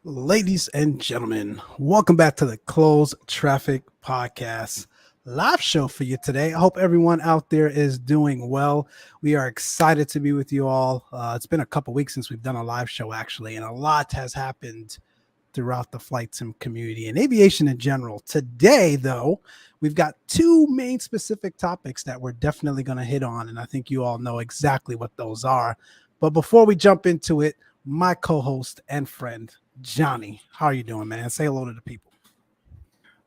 Ladies and gentlemen, welcome back to the Closed Traffic Podcast live show for you today. I hope everyone out there is doing well. We are excited to be with you all. It's been a couple weeks since we've done a live show, actually, and a lot has happened throughout the flight sim community and aviation in general. Today, though, we've got two main specific topics that we're definitely going to hit on, and I think you all know exactly what those are. But before we jump into it, my co-host and friend Johnny, how are you doing, man? Say hello to the people.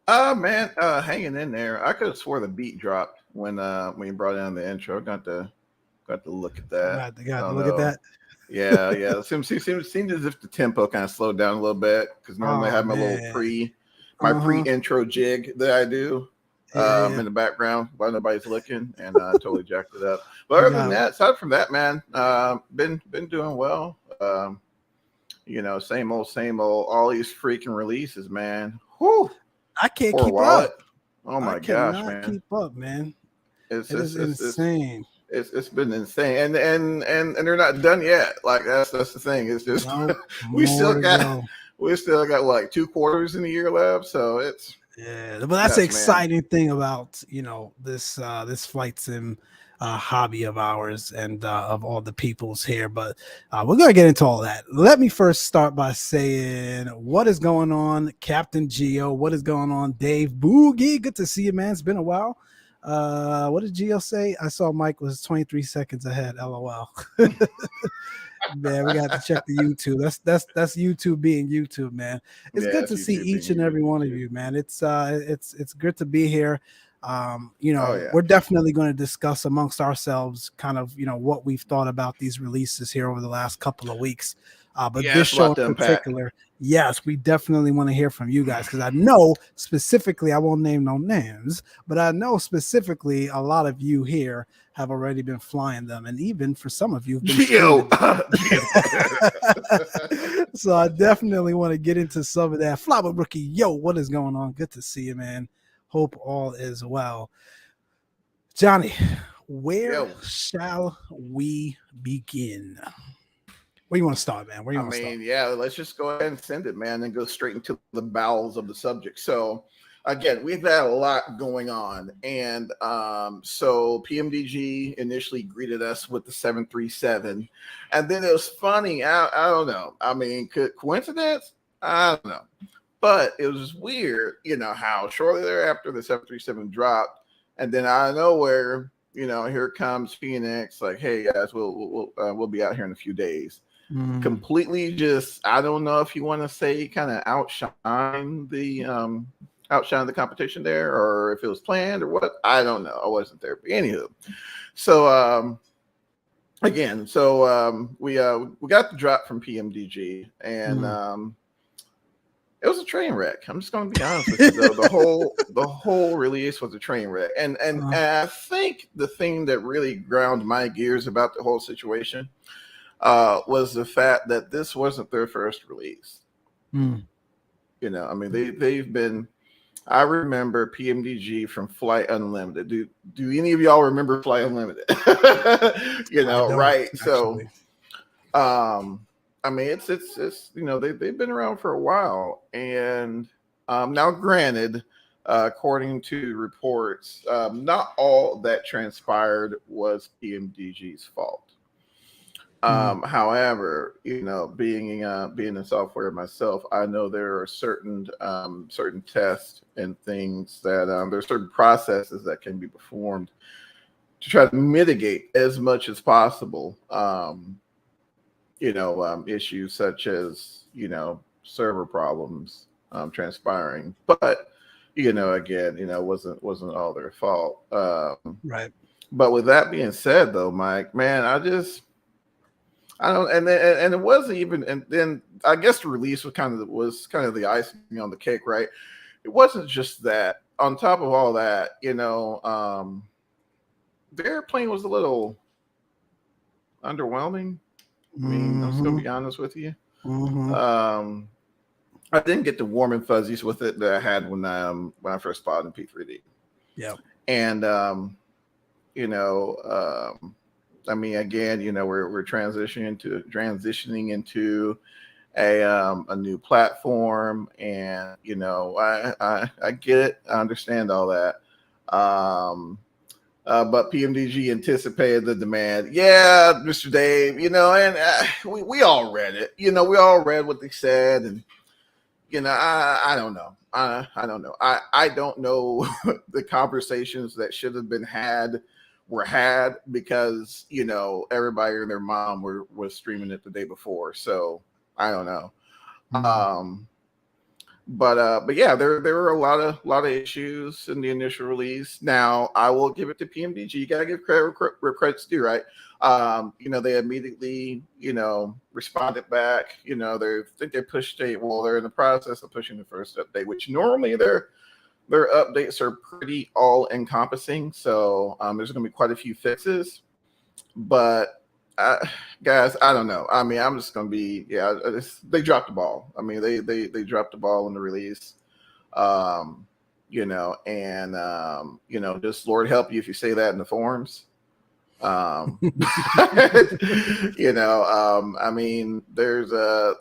Man, hanging in there. I could have swore the beat dropped when you brought in the intro. Got to look at that. I Got to don't look at know. that. Yeah. Seems as if the tempo kind of slowed down a little bit because normally I Oh have my little man. my Uh huh. pre-intro jig that I do Yeah. in the background while nobody's looking, and totally jacked it up. But We other than got. that, aside from that, man, been doing well. Same old. All these freaking releases, man. Whew. I can't Poor keep wallet. up. Oh I my gosh, cannot man. keep up, man. It's It it's is it's it's insane. it's been insane, and they're not done yet. Like that's the thing. It's just No we more still to got go. we still got like 2 quarters in the year left. So it's Yeah, but that's the nuts, man. exciting thing about this flight sim hobby of ours and of all the peoples here. But we're gonna get into all that. Let me first start by saying what is going on, Captain Geo. What is going on, Dave Boogie? Good to see you, man. It's been a while. What did Geo say? I saw Mike was 23 seconds ahead. LOL. Man, we got to check the YouTube. That's YouTube being YouTube, man. It's Yeah, good it's to see YouTube each being and every one of YouTube. you, man. It's good to be here. Oh yeah, We're definitely going to discuss amongst ourselves kind of, what we've thought about these releases here over the last couple of weeks. But yeah. this It's a show lot in to unpack. particular, yes, we definitely want to hear from you guys because I know specifically, I won't name no names, but I know specifically a lot of you here have already been flying them, and even for some of you have been Geo, streaming them. Geo. So I definitely want to get into some of that. Flower Rookie, yo, what is going on? Good to see you, man. Hope all is well. Johnny, where Yo. shall we begin? Where you want to start, man? Where you I want to start? mean, yeah, let's just go ahead and send it, man, and go straight into the bowels of the subject. So, again, we've had a lot going on. And so PMDG initially greeted us with the 737. And then it was funny. I don't know. I mean, coincidence? I don't know. But it was just weird, how shortly thereafter the 737 dropped. And then out of nowhere, here comes Phoenix, like, hey, guys, we'll be out here in a few days Mm, completely just I don't know if you want to say kind of outshine the competition there or if it was planned or what. I don't know. I wasn't there. But anywho. So we got the drop from PMDG and mm. it was a train wreck. I'm just going to be honest with you. The whole release was a train wreck, and Uh, I think the thing that really ground my gears about the whole situation was the fact that this wasn't their first release. mm. I mean they've been. I remember PMDG from Flight Unlimited. Do any of y'all remember Flight Unlimited? I don't Right? So actually. um, I mean it's they've been around for a while, and now granted. According to reports, not all that transpired was PMDG's fault. Mm, However, being in software myself, I know there are certain tests and things that there's certain processes that can be performed to try to mitigate as much as possible. Issues such as server problems transpiring, but again, wasn't all their fault. right. But with that being said, though, Mike, man, I don't, and it wasn't even, and then I guess the release was kind of the icing on the cake, right? It wasn't just that. On top of all that, the airplane was a little underwhelming. I mean, I'm just gonna Mm-hmm. be honest with you. Mm-hmm. Um, I didn't get the warm and fuzzies with it that I had when I first bought in P3D, Yep. and you know, I mean, again, we're transitioning into a new platform, and I get it, I understand all that. But PMDG anticipated the demand. Yeah, Mr. Dave, and we all read it. We all read what they said, and I don't know. I don't know. I don't know the conversations that should have been had were had, because everybody and their mom was streaming it the day before. So I don't know. Um, but yeah, there were a lot of issues in the initial release. Now I will give it to PMDG. You gotta give credit where credit's due, right? They immediately responded back. They pushed they're in the process of pushing the first update, which normally their updates are pretty all encompassing. So there's going to be quite a few fixes, but guys, I don't know. I mean, I'm just going to be, they dropped the ball. I mean, they dropped the ball in the release. Just Lord help you if you say that in the forums. I mean, there's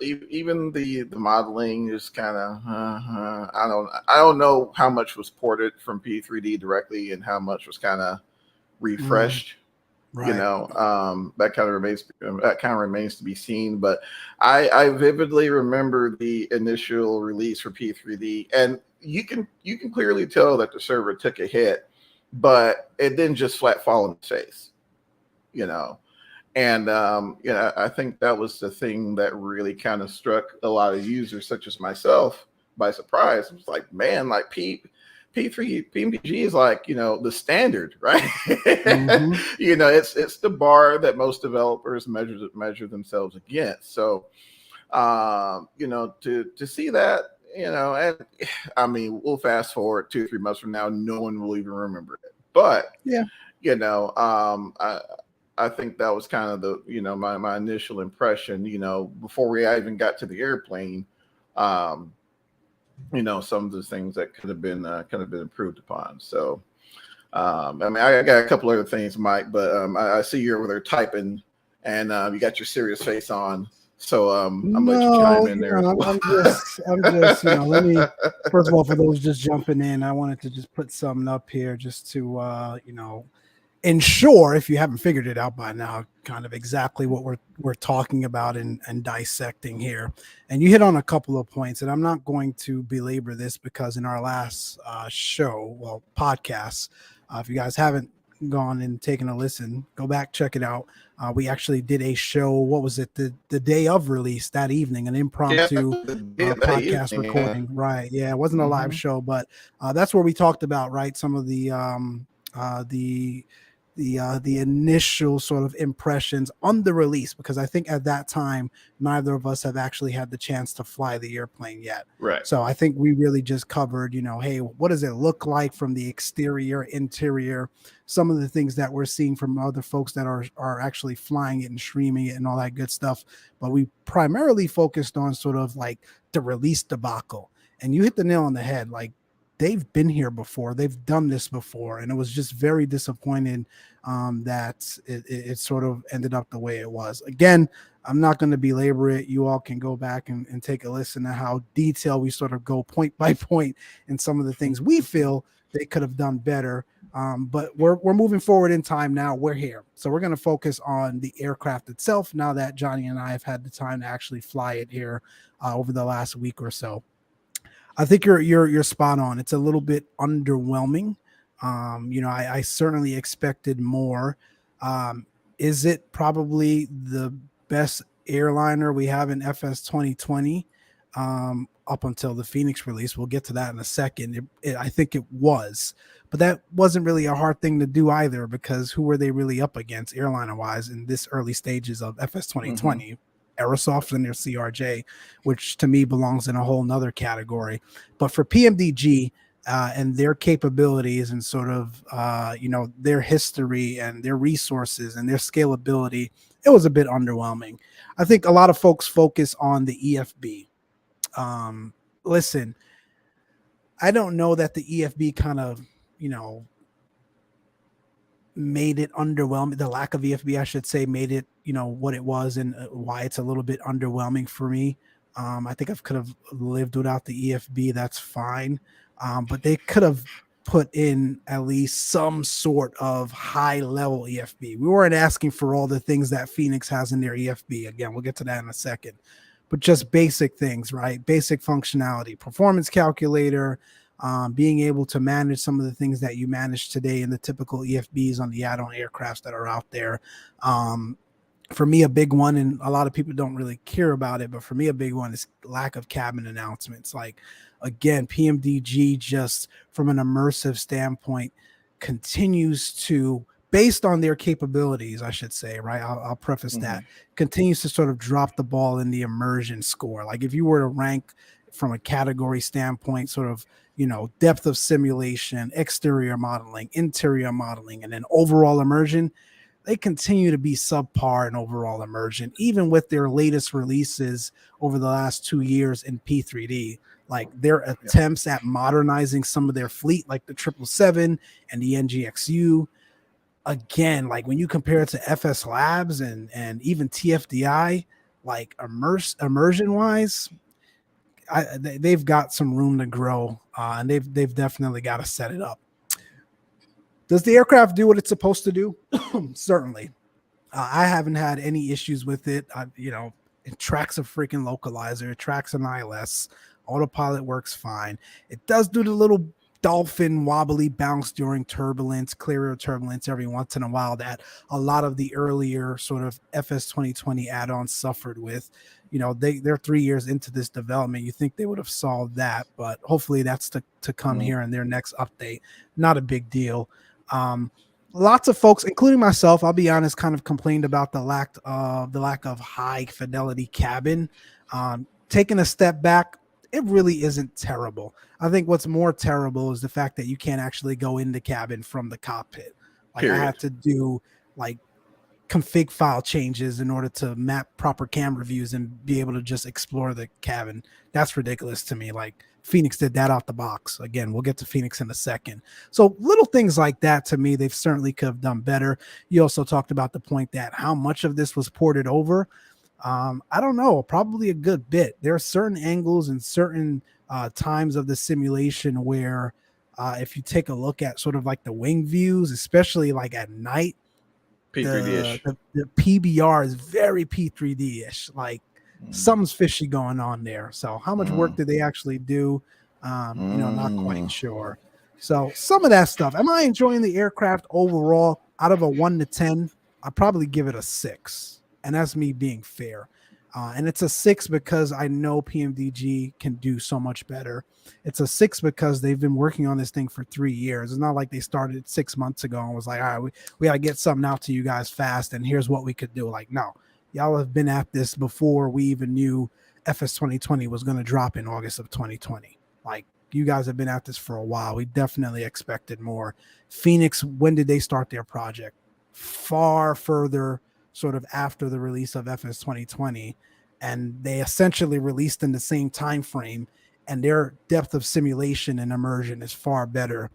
even the modeling is kind of I don't know how much was ported from P3D directly and how much was kind of refreshed. Right. That kind of remains to be seen. But I vividly remember the initial release for P3D, and you can clearly tell that the server took a hit, but it didn't just flat fall in the face. I think that was the thing that really kind of struck a lot of users such as myself by surprise. It was like, man, like P3 PMDG is like, the standard, right? Mm-hmm. It's the bar that most developers measure themselves against. So to see that, and I mean, we'll fast forward 2-3 months from now, no one will even remember it. But yeah, I think that was kind of the my initial impression. Before we even got to the airplane, some of the things that could have been improved upon. So, I mean, I got a couple other things, Mike, but I see you're over there typing, and you got your serious face on. So I'm gonna let you chime in there. I'm just, let me, first of all, for those just jumping in, I wanted to just put something up here just to, ensure, if you haven't figured it out by now, kind of exactly what we're talking about and dissecting here. And you hit on a couple of points, and I'm not going to belabor this because in our last podcast, if you guys haven't gone and taken a listen, go back, check it out. We actually did a show. What was it? The day of release, that evening, an impromptu podcast recording. Yeah. Right. Yeah. It wasn't a live show, but that's where we talked about, right, some of the initial sort of impressions on the release, because I think at that time neither of us have actually had the chance to fly the airplane yet. Right. So I think we really just covered, hey, what does it look like from the exterior, interior, some of the things that we're seeing from other folks that are actually flying it and streaming it and all that good stuff. But we primarily focused on sort of like the release debacle. And you hit the nail on the head. Like, they've been here before. They've done this before. And it was just very disappointing that it sort of ended up the way it was. Again, I'm not going to belabor it. You all can go back and take a listen to how detailed we sort of go point by point in some of the things we feel they could have done better. But we're moving forward in time now. We're here. So we're going to focus on the aircraft itself now that Johnny and I have had the time to actually fly it here over the last week or so. I think you're spot on. It's a little bit underwhelming. I certainly expected more. Is it probably the best airliner we have in FS 2020 up until the Fenix release? We'll get to that in a second. I think it was, but that wasn't really a hard thing to do either, because who were they really up against airliner-wise in this early stages of FS 2020? Mm-hmm. Aerosoft and their CRJ, which to me belongs in a whole nother category. But for PMDG and their capabilities and sort of, their history and their resources and their scalability, it was a bit underwhelming. I think a lot of folks focus on the EFB. Listen, I don't know that the EFB kind of, made it underwhelming. The lack of EFB, I should say, made it, what it was and why it's a little bit underwhelming for me. I think I could have lived without the EFB. That's fine. But they could have put in at least some sort of high level EFB. We weren't asking for all the things that Fenix has in their EFB. Again, we'll get to that in a second. But just basic things, right? Basic functionality, performance calculator, being able to manage some of the things that you manage today in the typical EFBs on the add-on aircrafts that are out there. For me, a big one, and a lot of people don't really care about it, but for me, a big one is lack of cabin announcements. Like, again, PMDG, just from an immersive standpoint, continues to, based on their capabilities, I should say, right? I'll preface that, continues to sort of drop the ball in the immersion score. Like, if you were to rank from a category standpoint, sort of, depth of simulation, exterior modeling, interior modeling, and then overall immersion, they continue to be subpar in overall immersion, even with their latest releases over the last 2 years in P3D. Like, their attempts at modernizing some of their fleet, like the 777 and the NGXU, again, like when you compare it to FS Labs and even TFDI, like immersion wise, they've got some room to grow, and they've definitely got to set it up. Does the aircraft do what it's supposed to do? Certainly. I haven't had any issues with it. It tracks a freaking localizer. It tracks an ILS. Autopilot works fine. It does do the little dolphin wobbly bounce during turbulence, clear turbulence every once in a while that a lot of the earlier sort of FS 2020 add-ons suffered with. They're 3 years into this development. You think they would have solved that, but hopefully that's to come here in their next update. Not a big deal. Lots of folks, including myself, I'll be honest, kind of complained about the lack of high fidelity cabin. Taking a step back, it really isn't terrible. I think what's more terrible is the fact that you can't actually go in the cabin from the cockpit. Like, I had to do like config file changes in order to map proper camera views and be able to just explore the cabin. That's ridiculous to me. Like, Fenix did that out the box. Again, we'll get to Fenix in a second. So little things like that, to me, they've certainly could have done better. You also talked about the point that how much of this was ported over. I don't know, probably a good bit. There are certain angles and certain times of the simulation where if you take a look at sort of like the wing views, especially like at night, the PBR is very P3D-ish. Like, something's fishy going on there. So how much work did they actually do? Not quite sure. So some of that stuff. Am I enjoying the aircraft overall? Out of a 1 to 10, I'd probably give it a 6. And that's me being fair. And it's a 6 because I know PMDG can do so much better. It's a 6 because they've been working on this thing for 3 years. It's not like they started 6 months ago and was like, all right, we got to get something out to you guys fast, and here's what we could do. Like, no, y'all have been at this before we even knew FS 2020 was going to drop in August of 2020. Like, you guys have been at this for a while. We definitely expected more. Fenix, when did they start their project? Far further, sort of after the release of FS 2020, and they essentially released in the same time frame, and their depth of simulation and immersion is far better,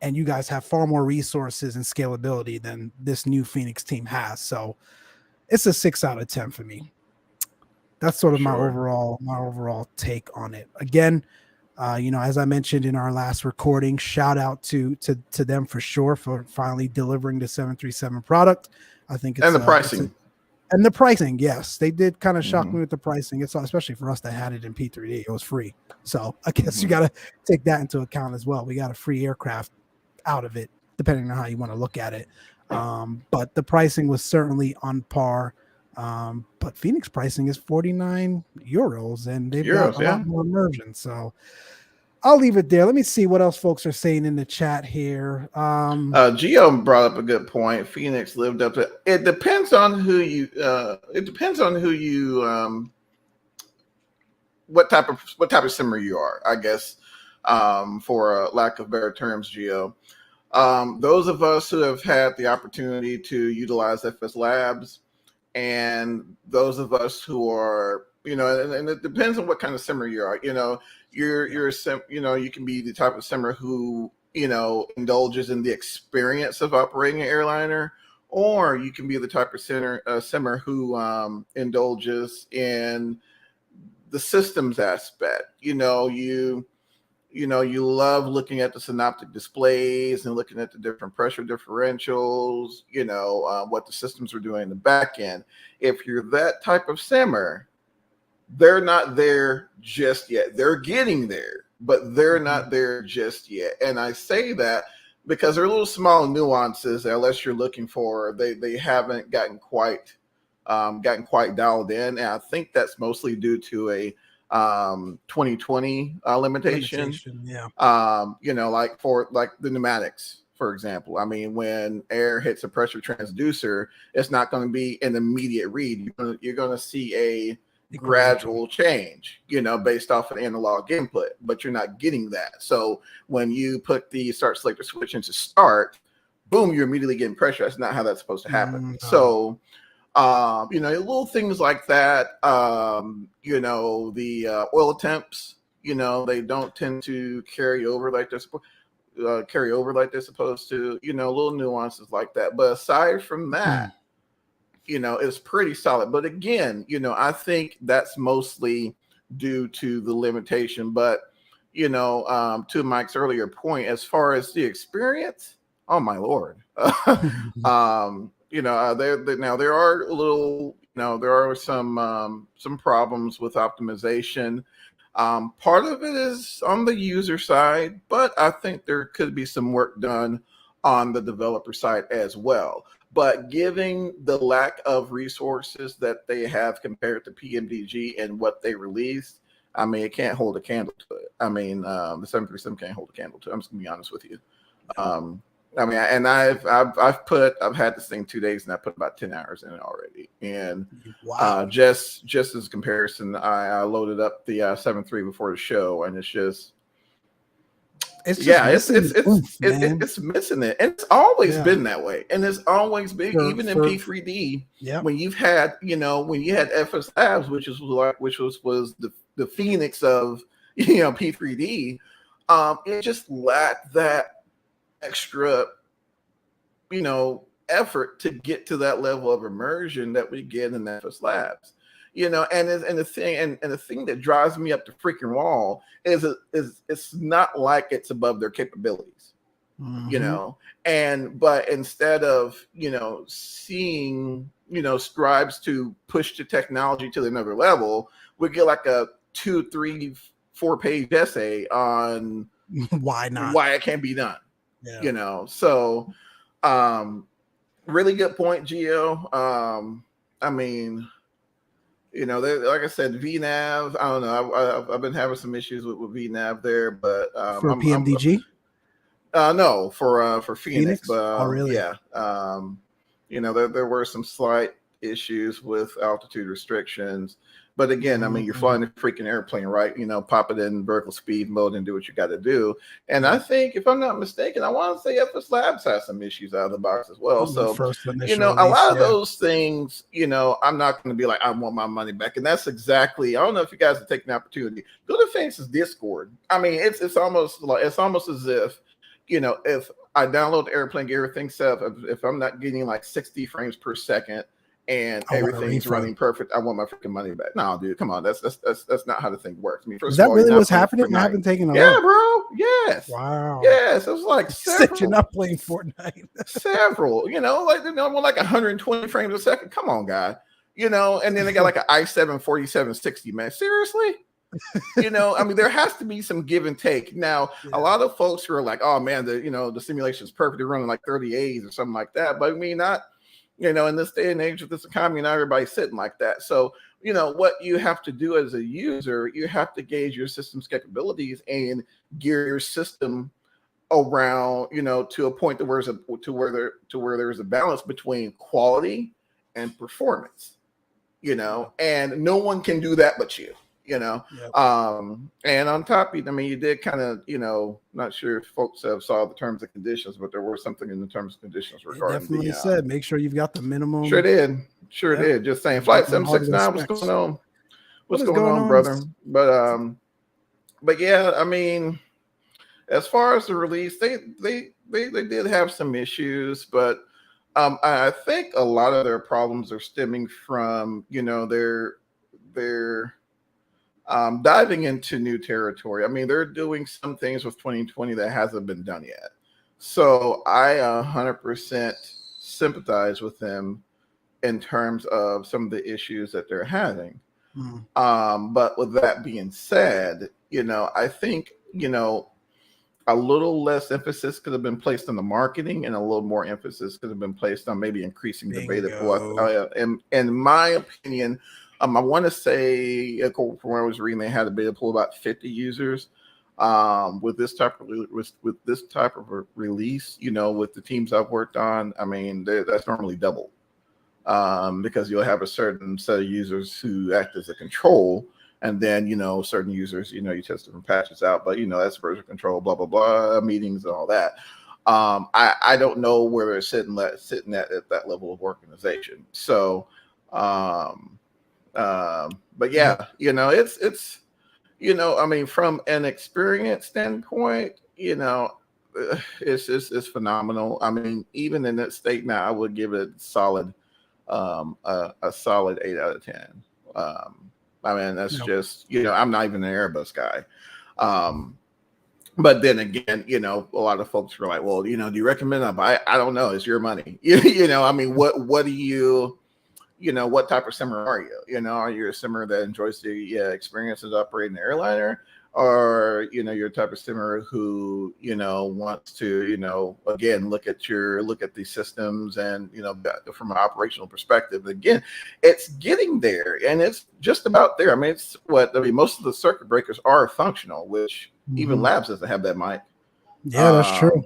and you guys have far more resources and scalability than this new Fenix team has. So it's a 6 out of 10 for me. That's sort of my overall take on it. Again, as I mentioned in our last recording, shout out to them for sure for finally delivering the 737 product. I think it's, and the pricing. And the pricing, yes, they did kind of shock me with the pricing. It's especially for us that had it in P3D. It was free, so I guess you got to take that into account as well. We got a free aircraft out of it, depending on how you want to look at it. But the pricing was certainly on par. But Fenix pricing is 49 euros, and they've got a lot more immersion. So I'll leave it there. Let me see what else folks are saying in the chat here. Gio brought up a good point. Fenix lived up to it. Depends on who you. It depends on who you. What type of simmer you are, I guess. For lack of better terms, Gio. Those of us who have had the opportunity to utilize FS Labs, and those of us who are, and it depends on what kind of simmer you are. You're a sim, you can be the type of simmer who, indulges in the experience of operating an airliner, or you can be the type of simmer who indulges in the systems aspect. You love looking at the synoptic displays and looking at the different pressure differentials, what the systems are doing in the back end. If you're that type of simmer, they're not there just yet. They're getting there, but they're not there just yet. And I say that because they're little small nuances that, unless you're looking for, they haven't gotten quite dialed in. And I think that's mostly due to a 2020 limitation. Yeah. Like for the pneumatics, for example. I mean, when air hits a pressure transducer, it's not going to be an immediate read. You're going to see a gradual change, based off an analog input, but you're not getting that. So when you put the start selector switch into start, boom, you're immediately getting pressure. That's not how that's supposed to happen. So little things like that. The oil temps, they don't tend to carry over like they're supposed to, little nuances like that. But aside from that, it's pretty solid. But again, I think that's mostly due to the limitation. But, to Mike's earlier point, as far as the experience, oh my Lord. There are a little, there are some problems with optimization. Part of it is on the user side, but I think there could be some work done on the developer side as well. But given the lack of resources that they have compared to PMDG and what they released, I mean, it can't hold a candle to it. I mean, the 737 can't hold a candle to it. I'm just gonna be honest with you. I mean, and I've had this thing 2 days and I put about 10 hours in it already. And wow. Just as a comparison, I loaded up the 7.3 before the show, and it's missing it. And it's always been that way. And it's always been, even in P3D, when you've had, when you had FS Labs, which was the Phoenix of, P3D, it just lacked that extra, effort to get to that level of immersion that we get in FS Labs. And the thing that drives me up the freaking wall is it's not like it's above their capabilities, but instead of seeing strives to push the technology to another level, we get like a 2, 3, 4 page essay on why it can't be done. So really good point, Gio. I mean, like I said, VNav. I don't know. I've been having some issues with VNav there, but for PMDG. No, for Phoenix. But oh, really? Yeah. There were some slight issues with altitude restrictions. But again, I mean, you're flying a freaking airplane, right? Pop it in vertical speed mode and do what you got to do. And I think, if I'm not mistaken, I want to say FS Labs has some issues out of the box as well. So, a lot of those things, I'm not going to be like, I want my money back. And that's exactly, I don't know if you guys have taken the opportunity. Go to Fenix's Discord. I mean, it's almost as if, if I download the airplane, get everything set up, if I'm not getting like 60 frames per second, and everything's running perfect, I want my freaking money back. No, dude, come on. That's not how the thing works. I mean, first of all, really what's happening? I haven't taken a look. Yeah, bro. Yes. Wow. Yes. It was like several. You're not playing Fortnite. Several, like 120 frames a second. Come on, guy. And then they got like an i7 4760, man. Seriously? I mean, there has to be some give and take. Now, a lot of folks who are like, oh man, the simulation is perfect. They're running like 30As or something like that. But I mean, not in this day and age with this economy, not everybody's sitting like that. So, what you have to do as a user, you have to gauge your system's capabilities and gear your system around, to a point to where there's a balance between quality and performance, and no one can do that but you. And on top, I mean, you did kind of, not sure if folks have saw the terms and conditions, but there was something in the terms and conditions regarding definitely said, make sure you've got the minimum. Sure did. Just saying, Flight 769, what's going on? What's going on, brother? But yeah, I mean, as far as the release, they did have some issues, but I think a lot of their problems are stemming from, their diving into new territory. I mean, they're doing some things with 2020 that hasn't been done yet. So I 100% sympathize with them in terms of some of the issues that they're having. Mm. But with that being said, I think, a little less emphasis could have been placed on the marketing, and a little more emphasis could have been placed on maybe increasing the beta pool. In my opinion, I want to say, from when I was reading, they had a beta pool about 50 users. With this type of release, with the teams I've worked on, I mean, that's normally double, because you'll have a certain set of users who act as a control. And then, certain users, you test different patches out, but, that's version control, blah, blah, blah, meetings and all that. I don't know where they're sitting at that level of organization. So, but yeah, it's, I mean, from an experience standpoint, it's phenomenal. I mean, even in that state now, I would give it solid, a solid 8 out of 10. I mean, that's just, I'm not even an Airbus guy. But then again, a lot of folks are like, well, do you recommend it? I don't know. It's your money. I mean, what do you, what type of simmer are you? Are you a simmer that enjoys the experiences operating an airliner? Or, you're the type of simmer who, wants to, again, look at the systems and, from an operational perspective, again, it's getting there and it's just about there. I mean, most of the circuit breakers are functional, which even Labs doesn't have that mic. Yeah, that's true.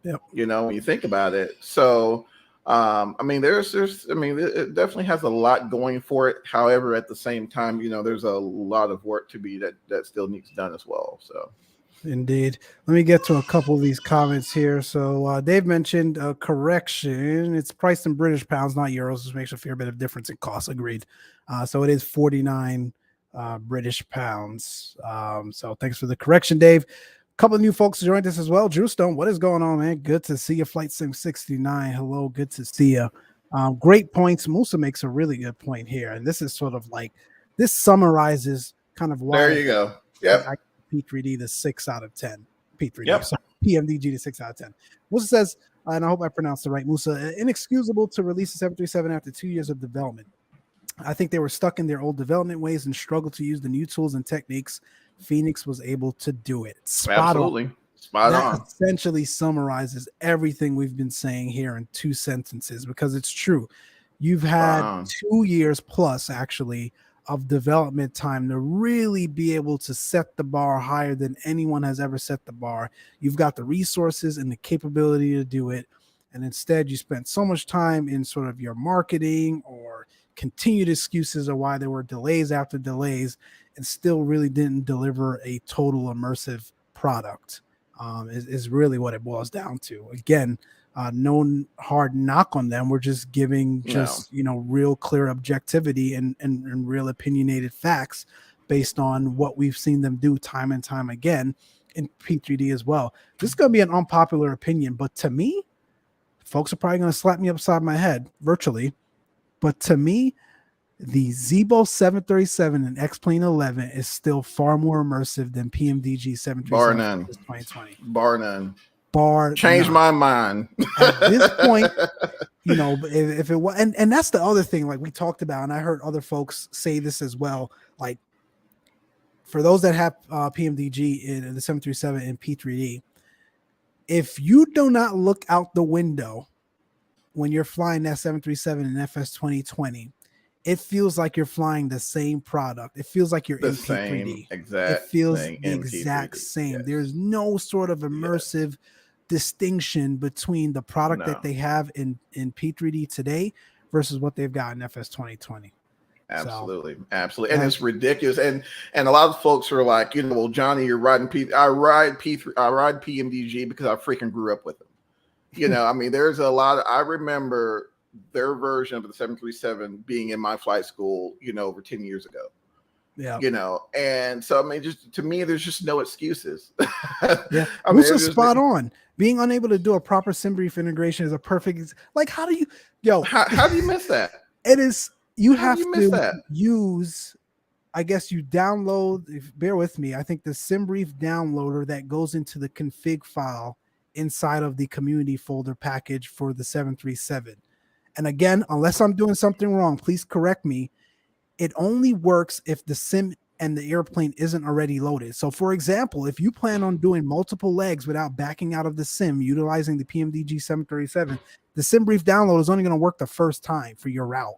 Yep. When you think about it. So, I mean, it definitely has a lot going for it. However, at the same time, there's a lot of work to be that still needs done as well. So, indeed. Let me get to a couple of these comments here. So, Dave mentioned a correction. It's priced in British pounds, not euros, which makes a fair bit of difference in cost. Agreed. So it is 49 British pounds. So thanks for the correction, Dave. Couple of new folks joined us as well. Drew Stone, what is going on, man? Good to see you. Flight Sim 69. Hello, good to see you. Great points. Musa makes a really good point here, and this is sort of like this summarizes kind of why. There you go. Yep. I P3D the 6 out of 10. P3D. Yep. So PMDG the 6 out of 10. Musa says, and I hope I pronounced it right. Musa, inexcusable to release the 737 after 2 years of development. I think they were stuck in their old development ways and struggled to use the new tools and techniques. Fenix was able to do it. Absolutely. Spot on. That essentially summarizes everything we've been saying here in 2 sentences, because it's true. You've had 2 years plus actually of development time to really be able to set the bar higher than anyone has ever set the bar. You've got the resources and the capability to do it. And instead you spent so much time in sort of your marketing or continued excuses of why there were delays after delays, and still really didn't deliver a total immersive product, is really what it boils down to. Again, no hard knock on them. We're just giving real clear objectivity and real opinionated facts based on what we've seen them do time and time again in P3D as well. This is going to be an unpopular opinion, but to me, folks are probably going to slap me upside my head virtually, but to me, the Zebo 737 and X-Plane 11 is still far more immersive than PMDG 737. Bar none. 2020. Bar none. Change my mind. At this point, if it was, and that's the other thing, like we talked about, and I heard other folks say this as well. Like for those that have PMDG in the 737 and P3D, if you do not look out the window when you're flying that 737 and FS 2020, it feels like you're flying the same product. It feels like you're in P3D. It feels the exact same. Yes. There's no sort of immersive distinction between the product that they have in P3D today versus what they've got in FS 2020. Absolutely. Absolutely. And it's ridiculous. And a lot of folks are like, well, Johnny, you're riding I ride PMDG because I freaking grew up with them. I mean, there's a lot I remember their version of the 737 being in my flight school, over 10 years ago. Yeah. And so, I mean, just to me, there's just no excuses. Yeah. I mean, it's spot on. Being unable to do a proper SimBrief integration is a perfect, like, how do you miss that? It is, you have to use I guess you download, bear with me, I think the SimBrief downloader that goes into the config file inside of the community folder package for the 737. And again, unless I'm doing something wrong, please correct me. It only works if the sim and the airplane isn't already loaded. So for example, if you plan on doing multiple legs without backing out of the sim, utilizing the PMDG 737, the SimBrief download is only going to work the first time for your route.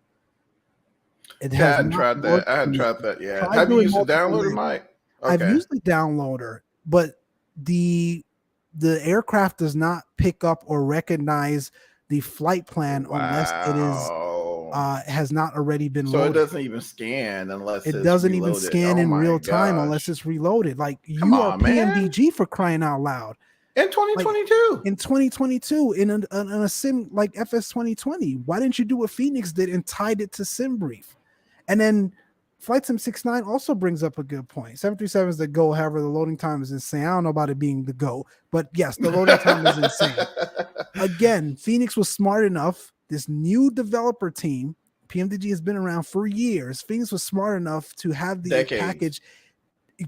It Yeah, I has hadn't not tried that. worked I for hadn't me. tried that yet. Try Have you doing used the multiple downloader, legs. Mike? I've Okay. used the downloader, but the aircraft does not pick up or recognize the flight plan unless it is Wow. has not already been So it loaded. doesn't even scan unless It it's doesn't even reloaded. scan Oh in my real time unless gosh. it's reloaded. Like Come you are on, man. PMDG for crying out loud. In Like 2022. in 2022, in a sim like FS 2020, why didn't you do what Fenix did and tied it to SimBrief? And then Flight Sim 69 also brings up a good point. 737 is the go, however, the loading time is insane. I don't know about it being the go, but yes, the loading time is insane. Again, Fenix was smart enough. This new developer team, PMDG has been around for years. Phoenix was smart enough to have the package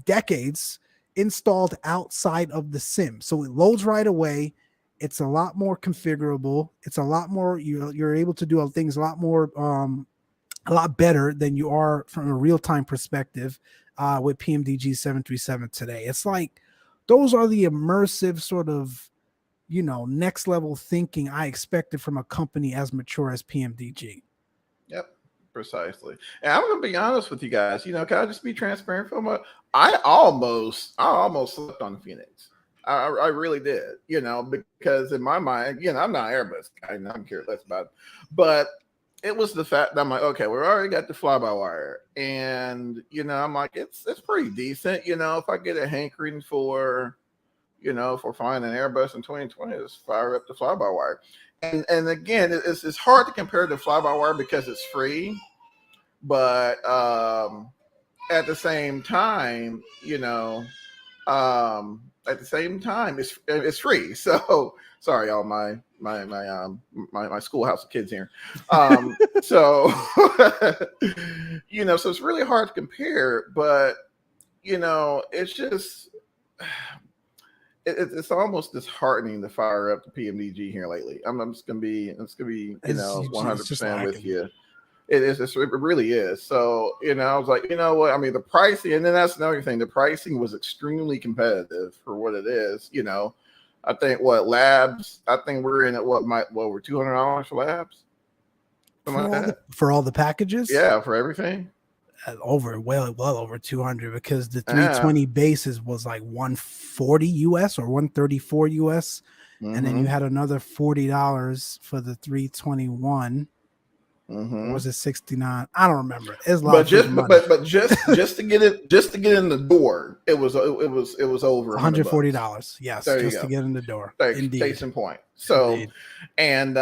decades installed outside of the sim. So it loads right away. It's a lot more configurable. It's a lot more, you're able to do things a lot more, a lot better than you are from a real-time perspective with PMDG 737 today. It's like those are the immersive sort of, next level thinking I expected from a company as mature as PMDG. Yep, precisely. And I'm gonna be honest with you guys. Can I just be transparent for a moment? I almost slept on the Phoenix. I really did. Because in my mind, I'm not an Airbus guy, and I'm careless about it. But it was the fact that I'm like, okay, we already got the fly-by-wire, and I'm like, it's pretty decent. If I get a hankering for flying an Airbus in 2020, just fire up the fly-by-wire. And again, it's hard to compare the fly-by-wire because it's free, but at the same time, it's free. So sorry, all my schoolhouse of kids here. So so it's really hard to compare, but it's just it's almost disheartening to fire up the PMDG here lately. I'm just gonna be 100% with you. It really is. So I was like, what? I mean, the pricing, and then that's another thing. The pricing was extremely competitive for what it is. I think labs. I think we're in at over $200 for labs. For all the packages. Yeah, for everything. Well over 200 because the 320 bases was like 140 US or 134 US, and then you had another $40 for the 321. Or was it 69? I don't remember. It's a lot of money. But just to get in the door, it was over $140. Yes, just to get in the door. Indeed. Case in point. So, indeed. And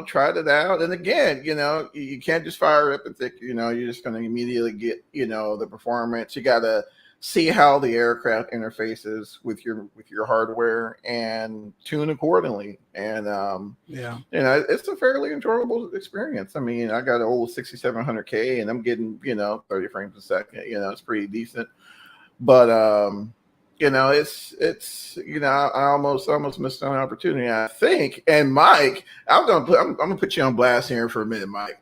tried it out. And again, you can't just fire up and think, you're just going to immediately get, the performance. You got to see how the aircraft interfaces with your hardware and tune accordingly. And, it's a fairly enjoyable experience. I mean, I got an old 6700K and I'm getting, 30 frames a second, it's pretty decent. But, it's I almost missed an opportunity, I think. And Mike, I'm gonna put you on blast here for a minute, Mike.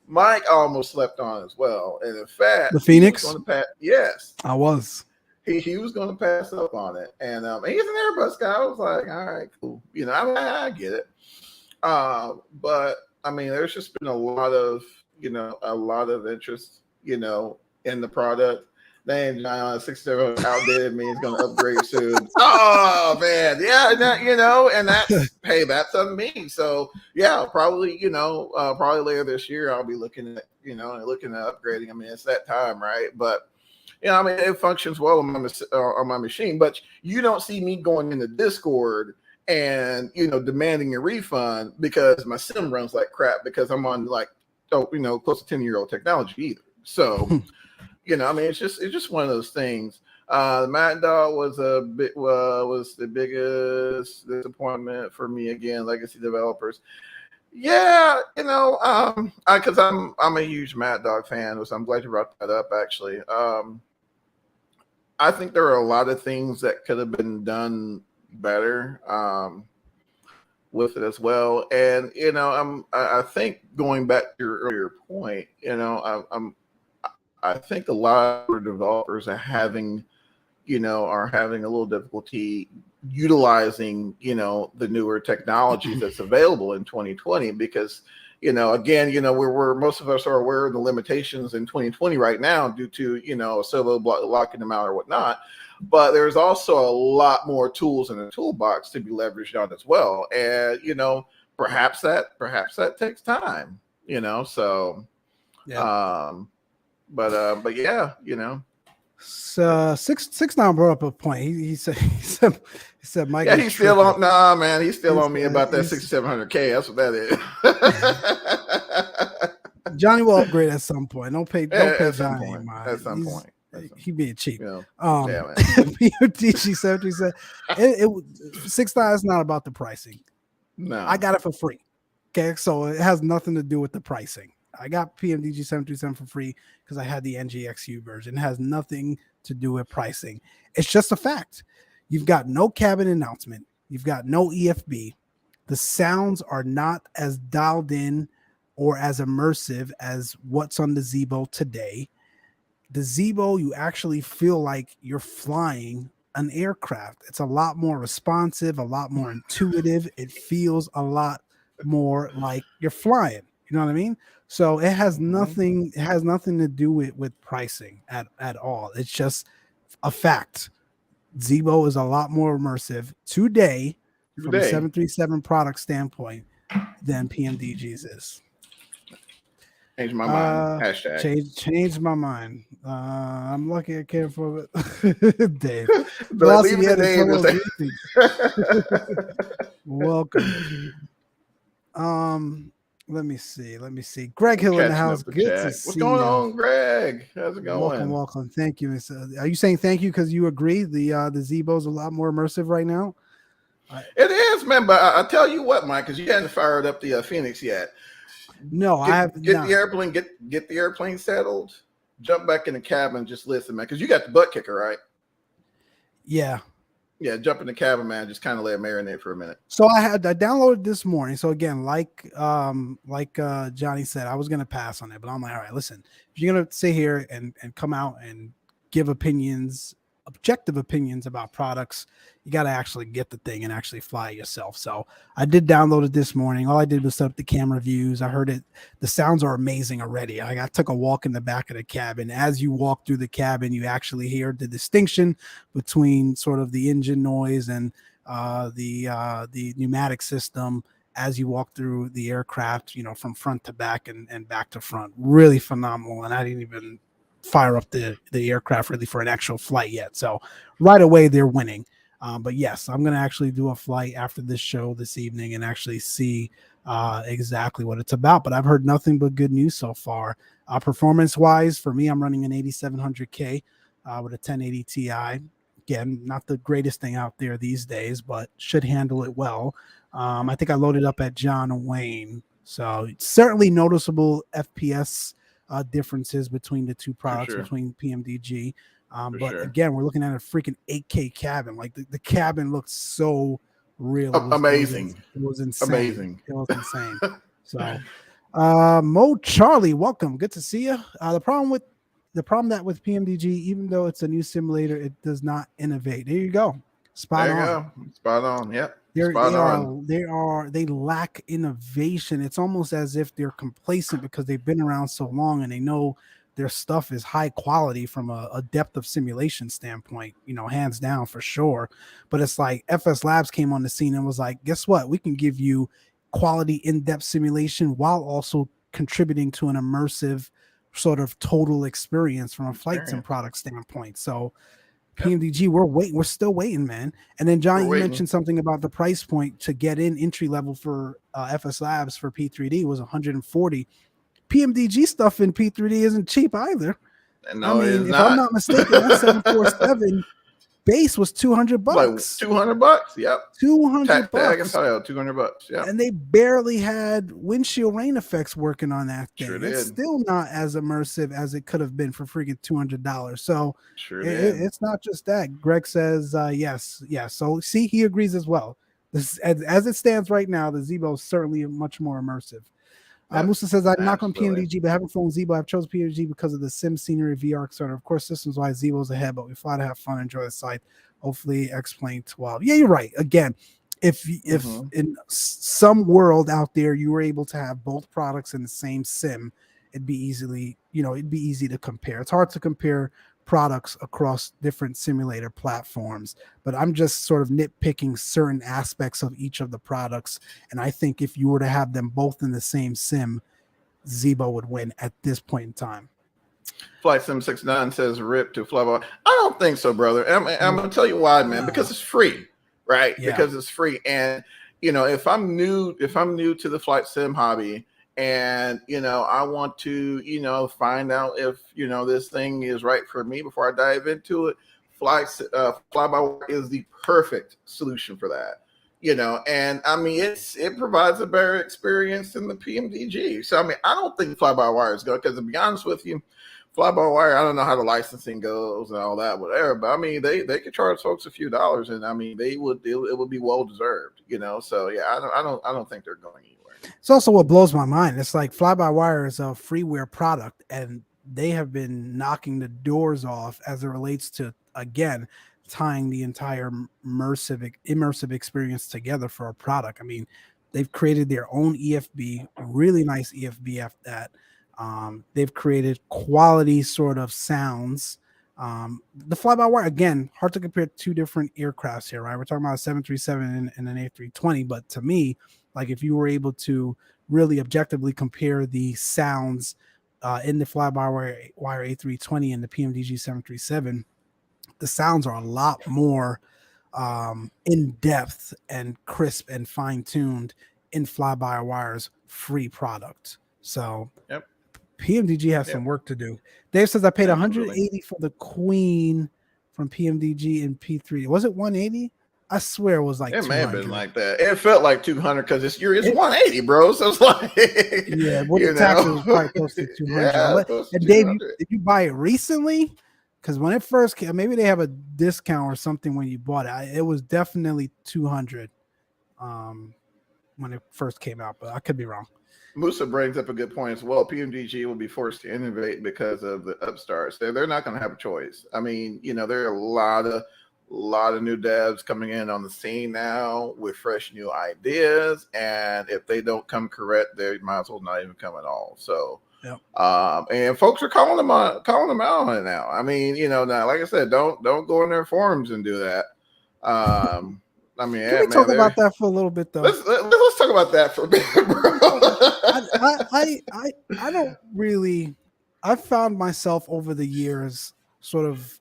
Mike almost slept on as well. And in fact, the Phoenix, yes, I was. He was going to pass up on it, and he's an Airbus guy. I was like, all right, cool. I get it. But I mean, there's just been a lot of interest, in the product. Then 67 outdated means going to upgrade soon. Oh man, yeah, and that's on me. So yeah, probably later this year I'll be looking at upgrading. I mean, it's that time, right? But I mean, it functions well on my machine. But you don't see me going into Discord and demanding a refund because my sim runs like crap because I'm on close to 10-year-old technology either. So. I mean, it's just one of those things. The Mad Dog was was the biggest disappointment for me. Again, legacy developers. Yeah, because I'm a huge Mad Dog fan, so I'm glad you brought that up. Actually, I think there are a lot of things that could have been done better with it as well. And I think going back to your earlier point, I think a lot of developers are having a little difficulty utilizing the newer technologies that's available in 2020 because again we're most of us are aware of the limitations in 2020 right now due to solo locking them out or whatnot, but there's also a lot more tools in the toolbox to be leveraged on as well, and perhaps that takes time, so Yeah. but yeah, So 6ix9ine brought up a point. He said Mike. Yeah, is he's still tripping. on. Man, he's still on me about that He's- 6,700K. That's what that is. Johnny will upgrade at some point. Don't pay At some Johnny point. mind. At some point. He being cheap. Yeah, man. PMDG 73 said 6ix9ine is not about the pricing. No, I got it for free. Okay, so it has nothing to do with the pricing. I got PMDG 737 for free because I had the NGXU version. It has nothing to do with pricing. It's just a fact. You've got no cabin announcement. You've got no EFB. The sounds are not as dialed in or as immersive as what's on the Zebo today. The Zebo, you actually feel like you're flying an aircraft. It's a lot more responsive, a lot more intuitive. It feels a lot more like you're flying. You know what I mean? So it has nothing. It has nothing to do with pricing at all. It's just a fact. Zebo is a lot more immersive today from a 737 product standpoint than PMDG's is. Change my mind. Hashtag. Change my mind. I'm lucky I care for it. Dave. But leave it Welcome. Let me see. Greg Hill in the house. Good to see What's going on, Greg? How's it going? Welcome. Thank you. Are you saying thank you because you agree the Zebo's a lot more immersive right now? It is, man. But I tell you what, Mike, because you hadn't fired up the Fenix yet. No, I have. Get the airplane. Get the airplane settled. Jump back in the cabin. Just listen, man, because you got the butt kicker, right? Yeah. Yeah, jump in the cabin, man. Just kind of let it marinate for a minute. So I downloaded this morning. So again, like Johnny said, I was gonna pass on it, but I'm like, all right, listen, if you're gonna sit here and come out and give objective opinions about products, you got to actually get the thing and actually fly it yourself. So I did download it this morning. All I did was set up the camera views. I heard it. The sounds are amazing already. I took a walk in the back of the cabin. As you walk through the cabin, you actually hear the distinction between sort of the engine noise and the pneumatic system as you walk through the aircraft, from front to back and back to front. Really phenomenal. And I didn't even fire up the aircraft really for an actual flight yet. So right away they're winning. But yes, I'm going to actually do a flight after this show this evening and actually see exactly what it's about. But I've heard nothing but good news so far. Performance wise, for me, I'm running an 8700K with a 1080 Ti. Again, not the greatest thing out there these days, but should handle it well. I think I loaded up at John Wayne. So certainly noticeable FPS differences between the two products, between PMDG. But again, we're looking at a freaking 8K cabin. Like the cabin looks so real. Amazing. It was insane. Amazing. It was insane. So Mo Charlie, welcome. Good to see you. The problem that with PMDG, even though it's a new simulator, it does not innovate. There you go. Spot on. Yep. They lack innovation. It's almost as if they're complacent because they've been around so long and they know their stuff is high quality from a depth of simulation standpoint, hands down for sure. But it's like FS Labs came on the scene and was like, guess what? We can give you quality in-depth simulation while also contributing to an immersive sort of total experience from a flight sim product standpoint. So PMDG, we're still waiting, man. And then Johnny, you mentioned something about the price point to get in entry level for FS Labs for P3D was 140. PMDG stuff in P3D isn't cheap either. No, if I'm not mistaken, that's 747 base was $200. Like $200. Yep. $200. Tag and title, $200. Yeah. And they barely had windshield rain effects working on that thing. Sure It's did. still not as immersive as it could have been for freaking $200. So it's not just that. Greg says yes. So see, he agrees as well. This, as it stands right now, the Zeebo is certainly much more immersive. Musa says, I'm not on PMDG, but having flown Zeebo, I've chosen PMDG because of the sim scenery, VR, etc. Of course, systems wise, Zeebo's ahead, but we fly to have fun, enjoy the site. Hopefully, explain 12. Yeah, you're right. Again, if in some world out there you were able to have both products in the same sim, it'd be easy to compare. It's hard to compare products across different simulator platforms, but I'm just sort of nitpicking certain aspects of each of the products. And I think if you were to have them both in the same sim, Zeebo would win at this point in time. Flight Sim 69 says rip to Flyby. I don't think so, brother. I'm gonna tell you why, man. Because it's free, right? Yeah. Because it's free. And if I'm new to the flight sim hobby, and I want to find out if this thing is right for me before I dive into it, Fly-by-Wire is the perfect solution for that. And I mean it provides a better experience than the PMDG. So I mean I don't think Fly-by-Wire is good, because to be honest with you, Fly-by-Wire, I don't know how the licensing goes and all that, whatever. But I mean, they could charge folks a few dollars, and I mean, it would be well deserved, So yeah, I don't think they're going anywhere. It's also what blows my mind. It's like Fly-by-Wire is a freeware product, and they have been knocking the doors off as it relates to, again, tying the entire immersive experience together for a product. I mean, they've created their own EFB, really nice EFB after that. They've created quality sort of sounds. The Fly-by-Wire, again, hard to compare two different aircrafts here, right? We're talking about a 737 and an A320, but to me, like if you were able to really objectively compare the sounds in the Fly-by-Wire A320 and the PMDG 737, the sounds are a lot more in depth and crisp and fine-tuned in Fly-by-Wire's free product. So yep. PMDG has some work to do. Dave says I paid $180 for the Queen from PMDG in P3. Was it 180? I swear it was like it may have been like that. It felt like 200 because it's 180, bro. So it's like the taxes was probably close to 200. And Dave, did you buy it recently? Because when it first came, maybe they have a discount or something when you bought it. It was definitely 200 when it first came out, but I could be wrong. Musa brings up a good point as well. PMDG will be forced to innovate because of the upstarts. They're not going to have a choice. I mean, there are a lot of new devs coming in on the scene now with fresh new ideas, and if they don't come correct, they might as well not even come at all. So, and folks are calling them out on it now. I mean, now, like I said, don't go in their forums and do that. I mean, can we talk about that for a little bit, though? Let's talk about that for a bit, bro. I don't really. I've found myself over the years, sort of,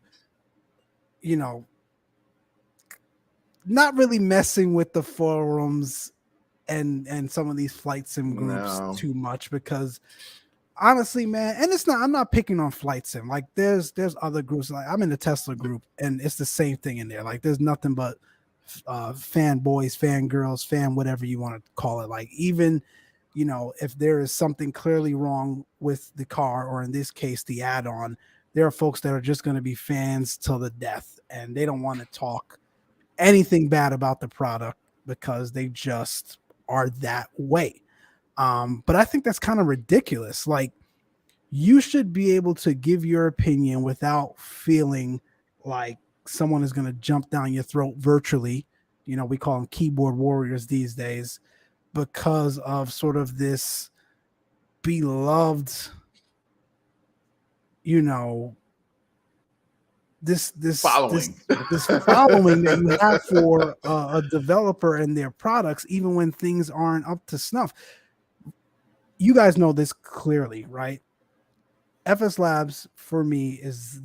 not really messing with the forums and some of these flight sim groups too much, because honestly, man, and it's not. I'm not picking on flight sim. Like there's other groups. Like I'm in the Tesla group, and it's the same thing in there. Like there's nothing but fanboys, fangirls, fan whatever you want to call it. Like even if there is something clearly wrong with the car, or in this case the add-on, there are folks that are just going to be fans till the death, and they don't want to talk anything bad about the product because they just are that way. But I think that's kind of ridiculous. Like you should be able to give your opinion without feeling like someone is going to jump down your throat virtually. We call them keyboard warriors these days, because of sort of this beloved, this following that you have for a developer and their products, even when things aren't up to snuff. You guys know this clearly, right? FS Labs for me is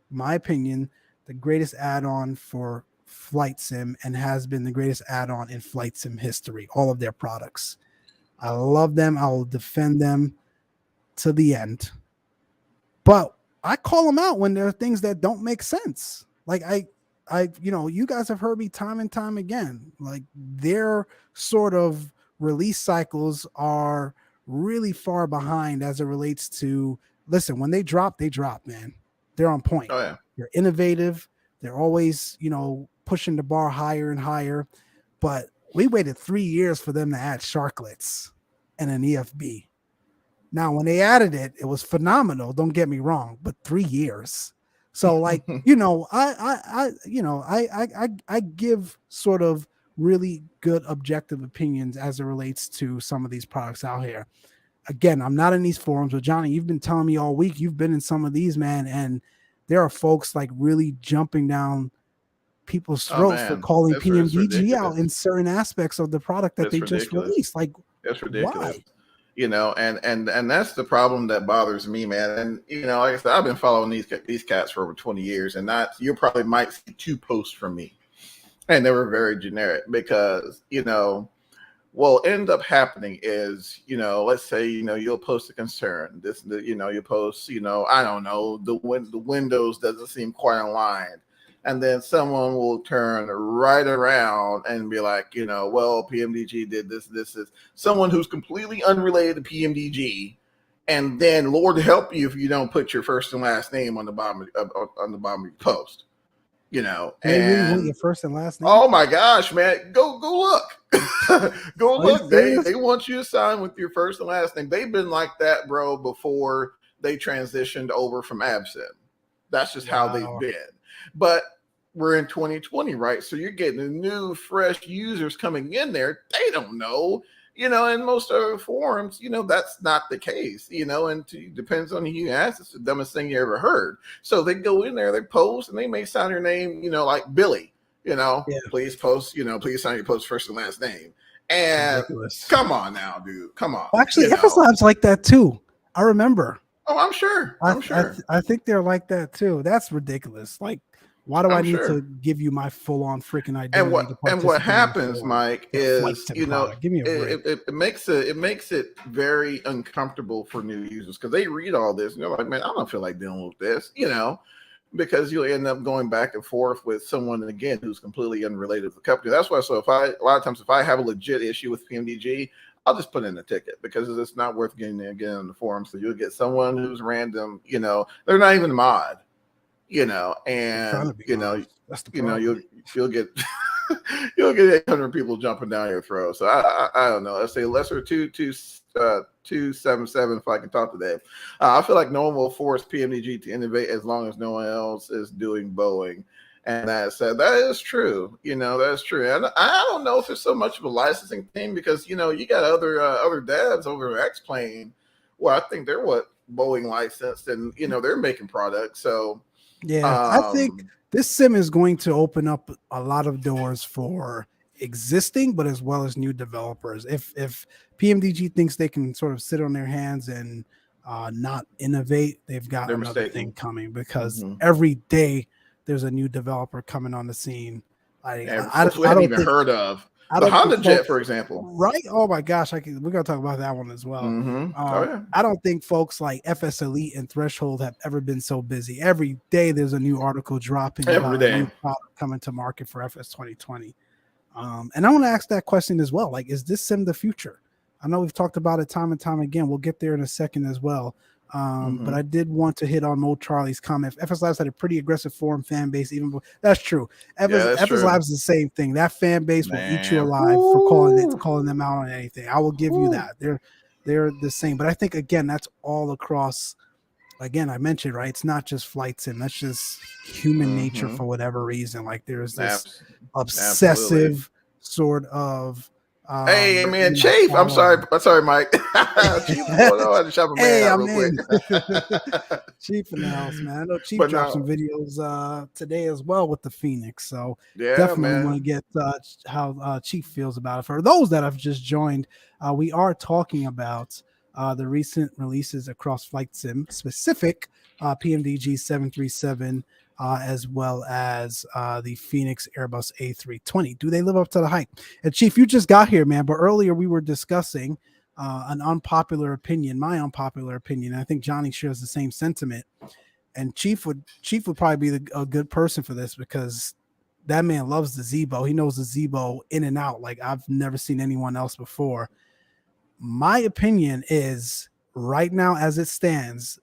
my opinion, the greatest add-on for flight sim, and has been the greatest add-on in flight sim history. All of their products, I love them. I will defend them to the end, but I call them out when there are things that don't make sense. Like you guys have heard me time and time again. Like their sort of release cycles are really far behind as it relates to. Listen, when they drop, man. They're on point. Oh yeah. They're innovative. They're always, pushing the bar higher and higher. But we waited 3 years for them to add sharklets and an EFB. Now, when they added it, it was phenomenal. Don't get me wrong, but 3 years. So, like, I give sort of really good objective opinions as it relates to some of these products out here. Again, I'm not in these forums, but Johnny, you've been telling me all week you've been in some of these, man, and there are folks like really jumping down people's Oh throats for man, calling it's PMDG out ridiculous. in certain aspects of the product that It's they just ridiculous. released. Like, It's why? ridiculous. And that's the problem that bothers me, man. And like I said, I've been following these cats for over 20 years, and not you probably might see 2 posts from me, and they were very generic because what end up happening is let's say you'll post a concern, you post I don't know, the windows doesn't seem quite aligned, and then someone will turn right around and be like, well, PMDG did this is someone who's completely unrelated to PMDG, and then Lord help you if you don't put your first and last name on the bottom of your post. They really want your first and last name. Oh my gosh, man, go look. Go look. They want you to sign with your first and last name. They've been like that, bro, before they transitioned over from Absent. That's just how they've been. But we're in 2020, right? So you're getting new, fresh users coming in there. They don't know, in most other forums, that's not the case, and depends on who you ask. It's the dumbest thing you ever heard. So they go in there, they post, and they may sign your name, like Billy, please post, please sign your post first and last name. And ridiculous. Come on now, dude. Come on. Well, actually, FS Lab's like that too. I remember. Oh, I'm sure. I think they're like that too. That's ridiculous. Like, why do I need to give you my full-on freaking identity? And what happens, Mike, is give me a break. It makes it very uncomfortable for new users because they read all this and they're like, man, I don't feel like dealing with this, because you'll end up going back and forth with someone again who's completely unrelated to the company. That's why. So a lot of times if I have a legit issue with PMDG, I'll just put in a ticket because it's not worth getting there again on the forum. So you'll get someone who's random, they're not even a mod. And you'll get you'll get 800 people jumping down your throat. So I don't know. Let's say lesser 277 if I can talk today. I feel like no one will force PMDG to innovate as long as no one else is doing Boeing. And that said, that is true. That's true. And I don't know if it's so much of a licensing thing because you got other devs over at X-Plane. Well, I think they're Boeing licensed, and they're making products. So. Yeah, I think this sim is going to open up a lot of doors for existing, but as well as new developers. If PMDG thinks they can sort of sit on their hands and not innovate, they've got another thing coming because every day there's a new developer coming on the scene. I haven't even heard of. The Honda Jet, for example. Right? Oh my gosh, we're gonna talk about that one as well. I don't think folks like FS Elite and Threshold have ever been so busy. Every day there's a new article dropping every day. A new product coming to market for FS 2020. And I want to ask that question as well. Like, is this sim the future? I know we've talked about it time and time again. We'll get there in a second as well. But I did want to hit on Mo Charlie's comment. FS Labs had a pretty aggressive forum fan base. That's true. FS Labs is the same thing. That fan base will eat you alive for calling them out on anything. I will give you that. They're the same. But I think again, that's all across. Again, I mentioned right. It's not just flight sim. That's just human nature for whatever reason. Like there's this obsessive sort of. Hey, man, Chief. I'm sorry, Mike. Chief, I had to hey, I'm in. Chief in the house, man. I know Chief dropped some videos today as well with the Fenix, so definitely want to get how Chief feels about it. For those that have just joined, we are talking about the recent releases across flight sim, specific PMDG 737. As well as the Fenix Airbus A320. Do they live up to the hype? And Chief, you just got here, man. But earlier we were discussing an unpopular opinion, my unpopular opinion. I think Johnny shares the same sentiment. And Chief would probably be a good person for this because that man loves the Zebo. He knows the Zebo in and out. Like I've never seen anyone else before. My opinion is right now, as it stands,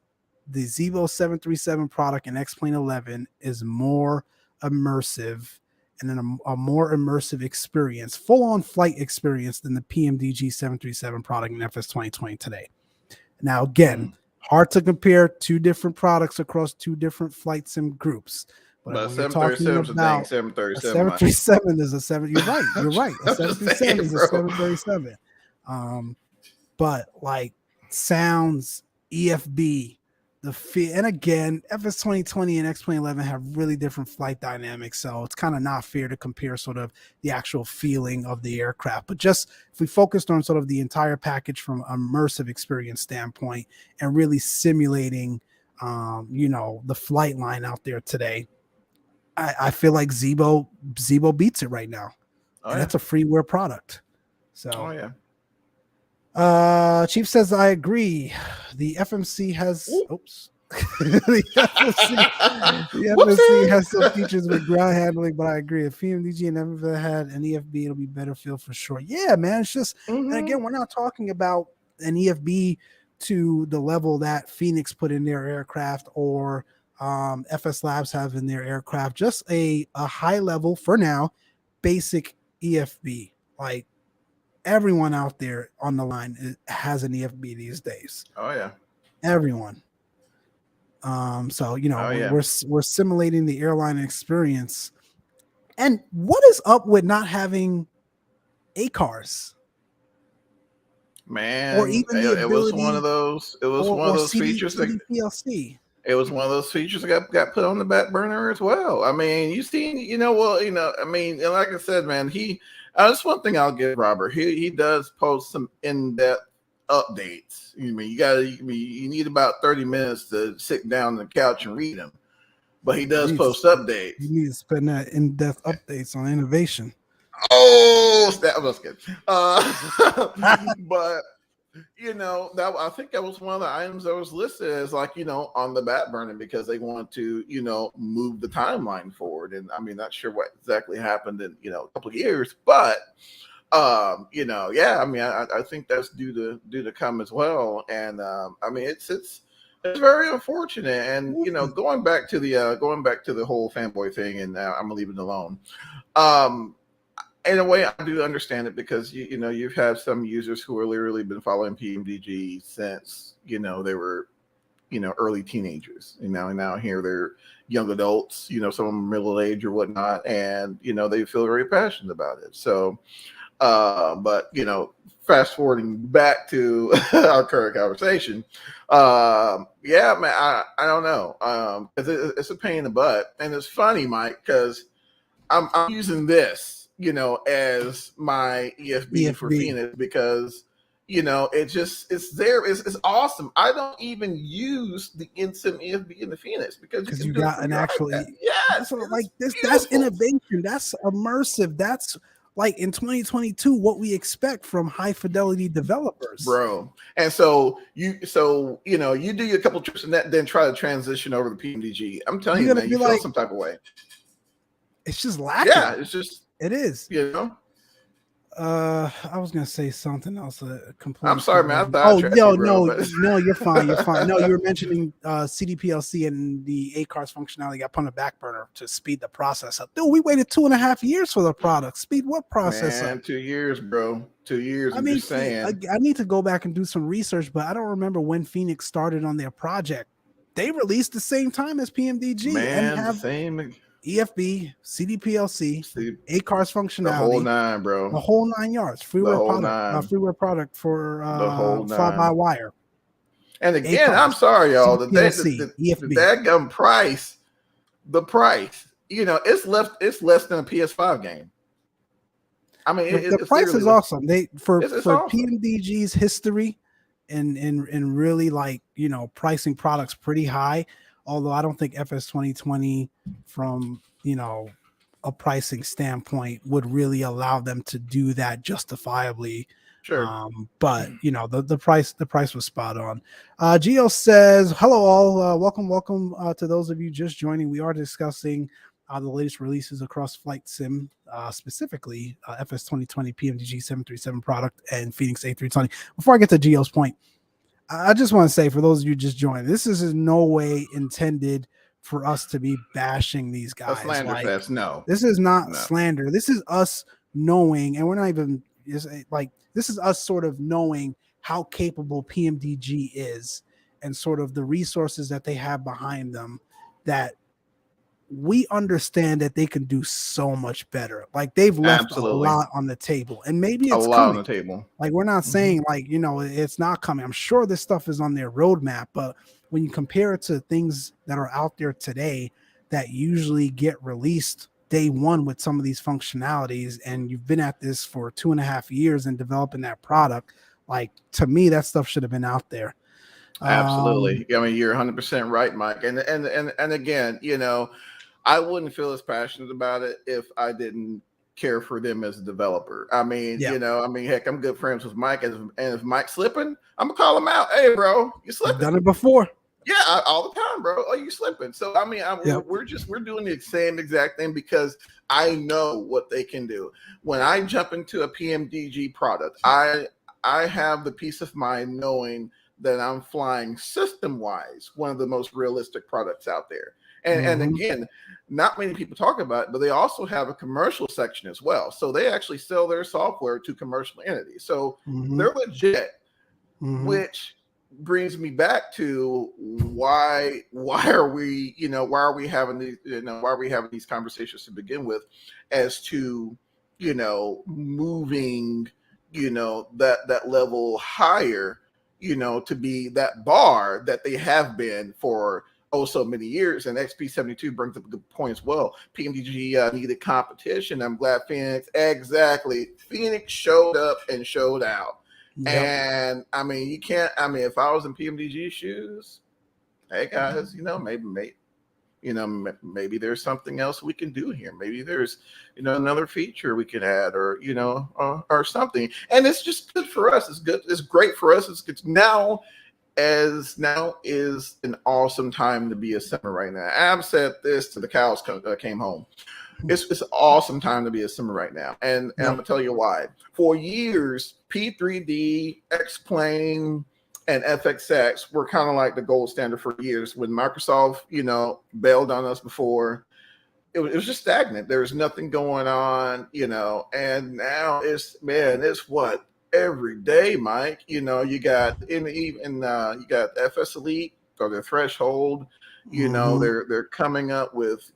the Zebo 737 product and X-Plane 11 is more immersive and a more immersive experience, full-on flight experience than the PMDG 737 product in FS 2020 today. Now, again, hard to compare two different products across two different flight sim groups. But when you're talking about 737 is a 7, you're right. You're right. A 737 is a 737. But like sounds, EFB, and again, FS 2020 and X-Plane 11 have really different flight dynamics, so it's kind of not fair to compare sort of the actual feeling of the aircraft. But just if we focused on sort of the entire package from immersive experience standpoint and really simulating, the flight line out there today, I feel like Zebo beats it right now, and that's a freeware product. So, Chief says, I agree. The FMC has the FMC has some features with ground handling, but I agree. If PMDG never had an EFB, it'll be better feel for sure. Yeah, man. It's just, and again, we're not talking about an EFB to the level that Fenix put in their aircraft or FS Labs have in their aircraft. Just a high level for now, basic EFB. Like, everyone out there on the line has an EFB these days. Oh yeah, everyone. So we're simulating the airline experience. And what is up with not having ACARs? Man, or even it was one of those. It was one of those features that PLC. It was one of those features that got put on the back burner as well. I mean, you see, I mean, and like I said, man, that's one thing I'll give Robert. He does post some in-depth updates. You need about 30 minutes to sit down on the couch and read them. But he does post updates. You need to spend that in-depth updates on innovation. Oh, that was good. But that I think that was one of the items that was listed as on the back burner because they wanted to move the timeline forward. And I mean, not sure what exactly happened in a couple of years, but I mean, I think that's due to come as well. And I mean, it's very unfortunate. And going back to the whole fanboy thing, and I'm gonna leave it alone. In a way, I do understand it because you've had some users who are literally been following PMDG since they were early teenagers. And now here they're young adults. Some of them middle age or whatnot, and they feel very passionate about it. So, but fast forwarding back to our current conversation, yeah, man, I don't know, it's a pain in the butt, and it's funny, Mike, because I'm using this. As my EFB for Fenix because it's there. It's awesome. I don't even use the instant EFB in the Fenix because you got an actual yes, like this. That's innovation. That's immersive. That's like in 2022 what we expect from high fidelity developers, bro. And so you do a couple trips and then try to transition over to PMDG. I'm telling you, man, you feel some type of way. It's just lacking. Yeah, it's just. It is. I was gonna say something else. I'm sorry, man. No, you're fine. You're fine. No, you were mentioning CDPLC and the ACARS functionality got put on the back burner to speed the process up. Dude, we waited 2.5 years for the product. Speed what process up? 2 years, bro. 2 years. I mean, just saying. I need to go back and do some research, but I don't remember when Fenix started on their project. They released the same time as PMDG and have same. EFB, CDPLC, ACARS functionality, the whole nine, bro, the whole 9 yards, freeware product for fly-by-wire. And again, ACARS, I'm sorry, y'all, the daggum price, it's less than a PS5 game. I mean, the price is awesome. For awesome. PMDG's history and really pricing products pretty high. Although I don't think FS 2020 from, a pricing standpoint would really allow them to do that justifiably. Sure. But the price was spot on. Gio says, hello all, welcome to those of you just joining. We are discussing the latest releases across flight sim, specifically FS 2020 PMDG 737 product and Fenix A320. Before I get to Gio's point, I just want to say, for those of you just joining, this is in no way intended for us to be bashing these A guys. slander Like, fest. No, this is not slander. This is us knowing, and we're not even like, this is us sort of knowing how capable PMDG is and sort of the resources that they have behind them, that we understand that they can do so much better. Like, they've left a lot on the table, and maybe it's coming. On the table. Like, we're not saying like, it's not coming. I'm sure this stuff is on their roadmap, but when you compare it to things that are out there today that usually get released day one with some of these functionalities, and you've been at this for 2.5 years and developing that product, like, to me, that stuff should have been out there. Absolutely. I mean, you're 100% right, Mike. And again, I wouldn't feel as passionate about it if I didn't care for them as a developer. I mean, heck, I'm good friends with Mike, and if Mike's slipping, I'm gonna call him out. Hey, bro, you slipping? I've done it before. Yeah, all the time, bro. Oh, you slipping? So I mean, we're doing the same exact thing because I know what they can do. When I jump into a PMDG product, I have the peace of mind knowing that I'm flying system-wise one of the most realistic products out there. And again, not many people talk about it, but they also have a commercial section as well. So they actually sell their software to commercial entities. So they're legit, which brings me back to why are we having these conversations to begin with, as to moving that level higher, to be that bar that they have been for so many years. And XP72 brings up a good point as well. PMDG needed competition. I'm glad Fenix showed up and showed out. Yep. And I mean, if I was in PMDG shoes, hey guys, maybe there's something else we can do here. Maybe there's, another feature we can add, or, or something. And it's just good for us. It's good. It's great for us. It's now is an awesome time to be a simmer right now. I've said this till the cows came home. It's an awesome time to be a simmer right now. And I'm going to tell you why. For years, P3D, X-Plane, and FXX were kind of like the gold standard for years. When Microsoft, bailed on us before, it was just stagnant. There was nothing going on, and now it's what? Every day, Mike. You got you got FS Elite or their Threshold. They're coming up with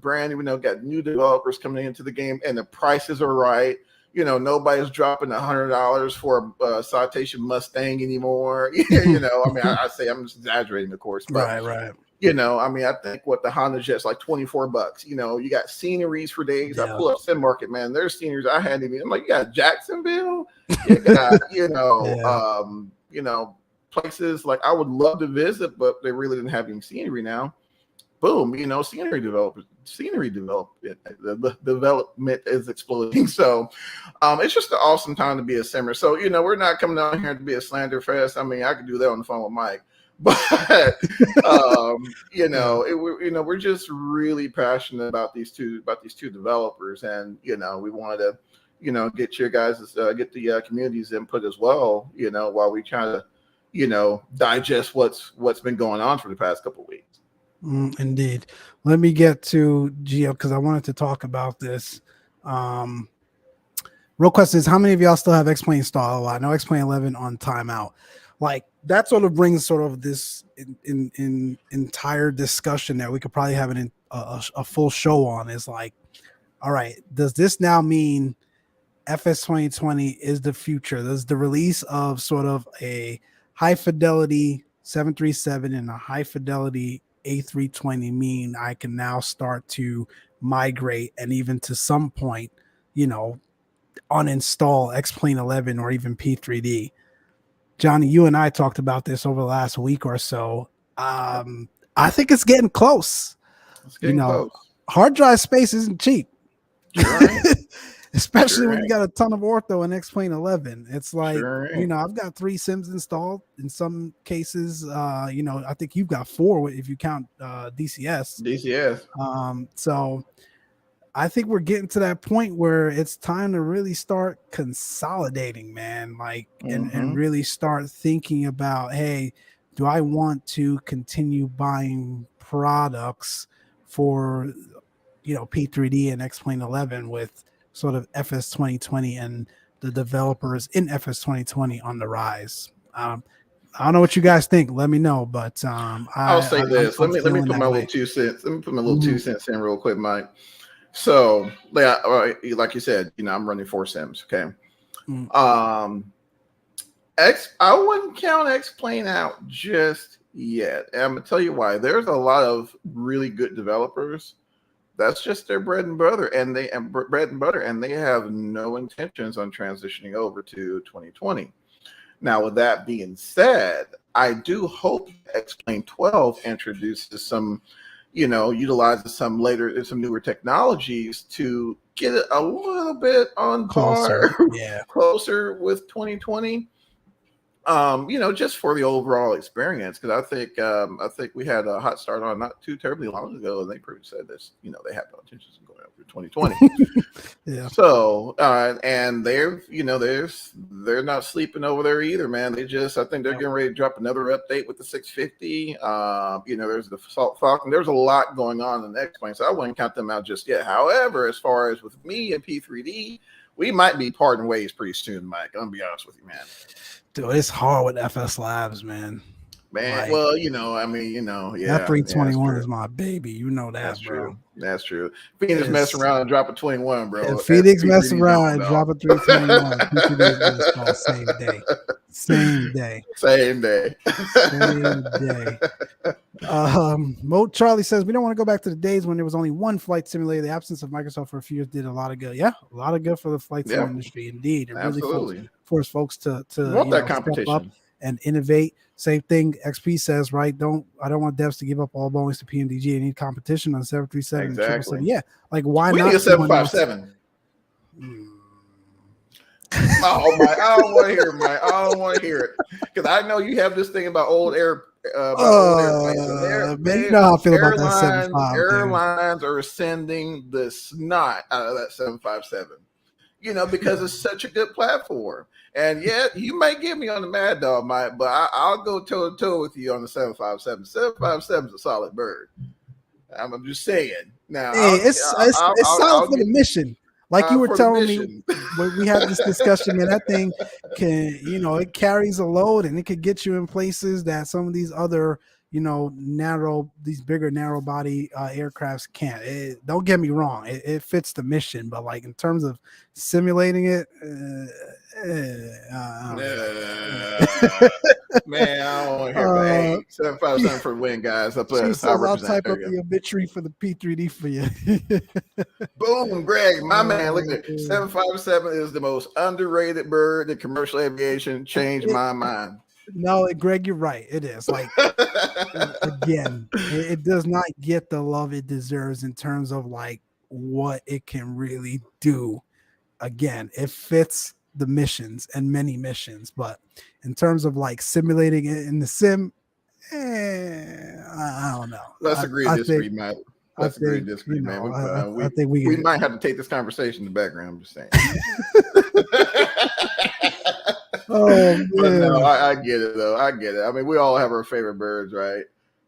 brand new. Got new developers coming into the game, and the prices are right. Nobody's dropping $100 for a Citation Mustang anymore. I say I'm just exaggerating, of course, but right. I think the Honda Jet's like $24. You got sceneries for days. I pull up Sim Market, man. There's sceneries I hadn't even. I'm like, you got Jacksonville. You got, places like I would love to visit, but they really didn't have any scenery now. Boom, scenery development is exploding. So it's just an awesome time to be a simmer. So, we're not coming down here to be a slander fest. I mean, I could do that on the phone with Mike. But we're just really passionate about these two developers, and we wanted to get your guys get the community's input as well, while we try to digest what's been going on for the past couple of weeks. Indeed. Let me get to Gio, because I wanted to talk about this. Real question is, how many of y'all still have X-Plane installed? I know X-Plane 11 on timeout. Like, that sort of brings sort of this in entire discussion that we could probably have a full show on, is like, all right, does this now mean FS 2020 is the future? Does the release of sort of a high fidelity 737 and a high fidelity A320 mean I can now start to migrate and even to some point, uninstall X-Plane 11 or even P3D? Johnny, you and I talked about this over the last week or so. I think it's getting close. It's getting close. Hard drive space isn't cheap. Right. especially Sure when you ain't. got a ton of ortho and X-Plane 11. It's like, Sure ain't. I've got 3 sims installed in some cases. I think you've got 4 if you count DCS. DCS. So I think we're getting to that point where it's time to really start consolidating, man. Like, and really start thinking about, hey, do I want to continue buying products for, P3D and X-Plane 11 with sort of FS 2020 and the developers in FS 2020 on the rise? I don't know what you guys think. Let me know, but I'll say this. I'm Let me feeling put that my way. little 2 cents. Let me put my little Mhm. 2 cents in real quick, Mike. So, like you said, I'm running 4 sims. Okay. Mm. I wouldn't count X-Plane out just yet. And I'm gonna tell you why. There's a lot of really good developers. That's just their bread and butter, and they have no intentions on transitioning over to 2020. Now, with that being said, I do hope X-Plane 12 introduces some, utilizes some newer technologies to get it a little bit on Closer. par, Yeah. closer with 2020. Just for the overall experience, because I think we had a hot start on not too terribly long ago, and they pretty said this, they have no intentions of going over 2020. Yeah. So, and they're not sleeping over there either, man. I think they're getting ready to drop another update with the 650. There's the Assault Falcon. There's a lot going on in the X-Plane, so I wouldn't count them out just yet. However, as far as with me and P3D, we might be parting ways pretty soon, Mike. I'm gonna be honest with you, man. Dude, it's hard with FS Labs, man. Man, Like, well, yeah, that 321 is my baby. You know that, that's bro. true. That's true. Phoenix messing around and drop a 21, bro. Phoenix mess P3D's around on, and drop a 321. P3D is installed same day. Same day. Same day. Same day. Mo Charlie says we don't want to go back to the days when there was only one flight simulator. The absence of Microsoft for a few years did a lot of good. Yeah, a lot of good for the flight sim industry. Indeed, it really forced folks to want that step up competition and innovate. Same thing XP says, right? I don't want devs to give up all Boeings to PMDG. They need competition on 737 and 777. Yeah, like why we not? need a 757. Oh my! I don't want to hear it, Mike. I don't want to hear it because I know you have this thing about old air. Man, you know how I feel about that 75. Airlines are sending the snot out of that 757. Because it's such a good platform. And yet, you may get me on the Mad Dog, Mike, but I'll go toe to toe with you on the 757. 757 is a solid bird. I'm just saying. Now, hey, it's solid for the mission. Like you were telling me when we had this discussion, man, that thing can, it carries a load and it could get you in places that some of these other, these bigger narrow body aircrafts can't. Don't get me wrong. It fits the mission, but like in terms of simulating it, man, I don't want to hear about 757 for the win, guys. I'll type up the obituary for the P3D for you. Boom, Greg, my man. Look at it. 757 is the most underrated bird in commercial aviation. Changed my mind. No, Greg, you're right. It is like again, it does not get the love it deserves in terms of like what it can really do. Again, it fits the missions and many missions, but in terms of like simulating it in the sim, I don't know. Let's agree to disagree, Matt. Let's agree to disagree, man. I think we might have to take this conversation in the background. I'm just saying. Oh man. But no, I get it though. I get it. I mean, we all have our favorite birds, right?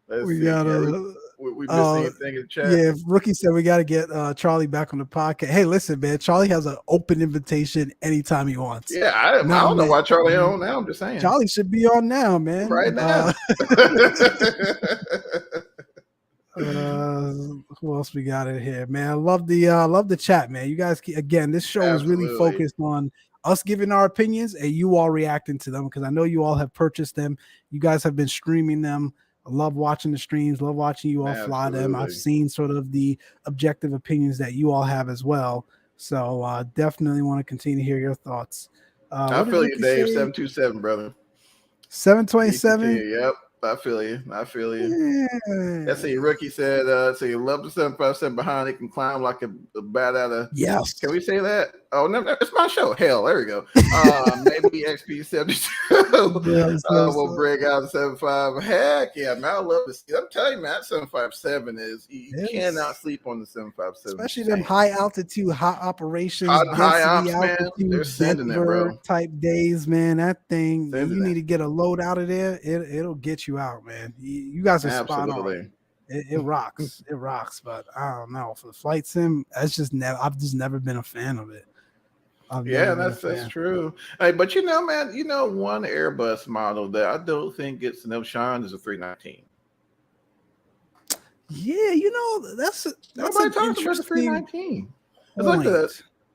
We gotta. We miss anything in the chat? Yeah, Rookie said we got to get Charlie back on the podcast. Hey, listen, man, Charlie has an open invitation anytime he wants. Yeah, I don't know why Charlie ain't on now. I'm just saying. Charlie should be on now, man. Right now. Who else we got in here, man? I love the chat, man. You guys, again, this show is really focused on us giving our opinions and you all reacting to them because I know you all have purchased them. You guys have been streaming them. I love watching the streams, love watching you all fly them. I've seen sort of the objective opinions that you all have as well. So definitely want to continue to hear your thoughts. I feel you, Dave. 727, brother. 727. Yep. I feel you. Yeah. That's a Rookie said. So you love the 757 behind it can climb like a bat out of. Yes. Can we say that? Oh no, it's my show. Hell, there we go. Maybe XP72 will bring out the 75. Heck yeah, man, I love to see. I'm telling you, man, 757 is you cannot sleep on the 757. Especially them high altitude, hot operations, high ops, altitude, man. They're sending it, bro. Type days, man. That thing, Sending you need to get a load out of there. It'll get you out, man. You guys are spot on. It rocks. It rocks, but I don't know. For the flight sim, I've just never been a fan of it. Yeah, that's true. Hey, but man, one Airbus model that I don't think gets enough shine is a 319. Yeah, that's nobody talks about the 319.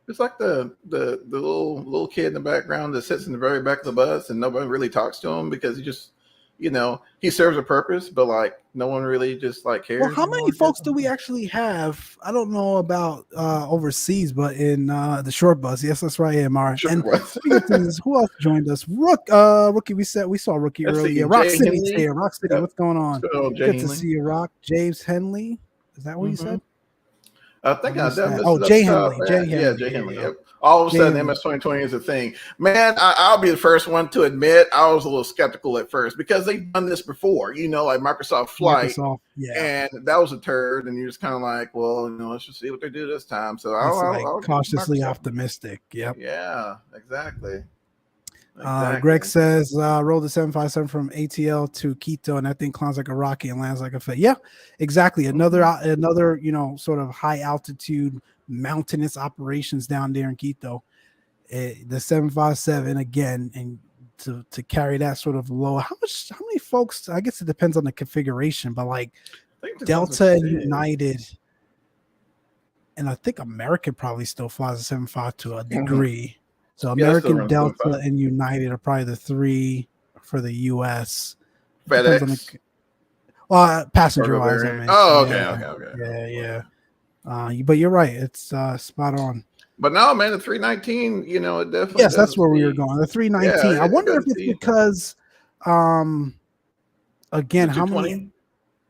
It's like the little kid in the background that sits in the very back of the bus and nobody really talks to him because he just he serves a purpose, but like no one really just like cares. Well, how many folks do we actually have? I don't know about overseas, but in the short bus, yes, that's right, AMR. And who else joined us? Rookie. We saw Rookie earlier. Rock City's here. Rock City, what's going on? Good to see you, Rock. James Henley. Is that what you said? I think I done. Jay Henley. Jay Henley. Yep. All of a sudden, MS 2020 is a thing. Man, I'll be the first one to admit I was a little skeptical at first because they've done this before, like Microsoft Flight. And that was a turd. And you're just kind of like, well, let's just see what they do this time. So I'll cautiously optimistic. Yep. Yeah, exactly. Greg says, roll the 757 from ATL to Quito, and that thing climbs like a rocket and lands like a fit. Yeah, exactly. Another, sort of high altitude mountainous operations down there in Quito. The 757 again, and to carry that sort of low. How many folks? I guess it depends on the configuration, but like Delta and United, and I think American probably still flies a 75 to a degree. So American, Delta, and United are probably the three for the U.S. FedEx. Passenger wise. I mean. Oh, okay. Yeah. But you're right. It's spot on. But no, man, the 319, it definitely. Yes, that's where we were going. The 319. I wonder if it's because, again, how many?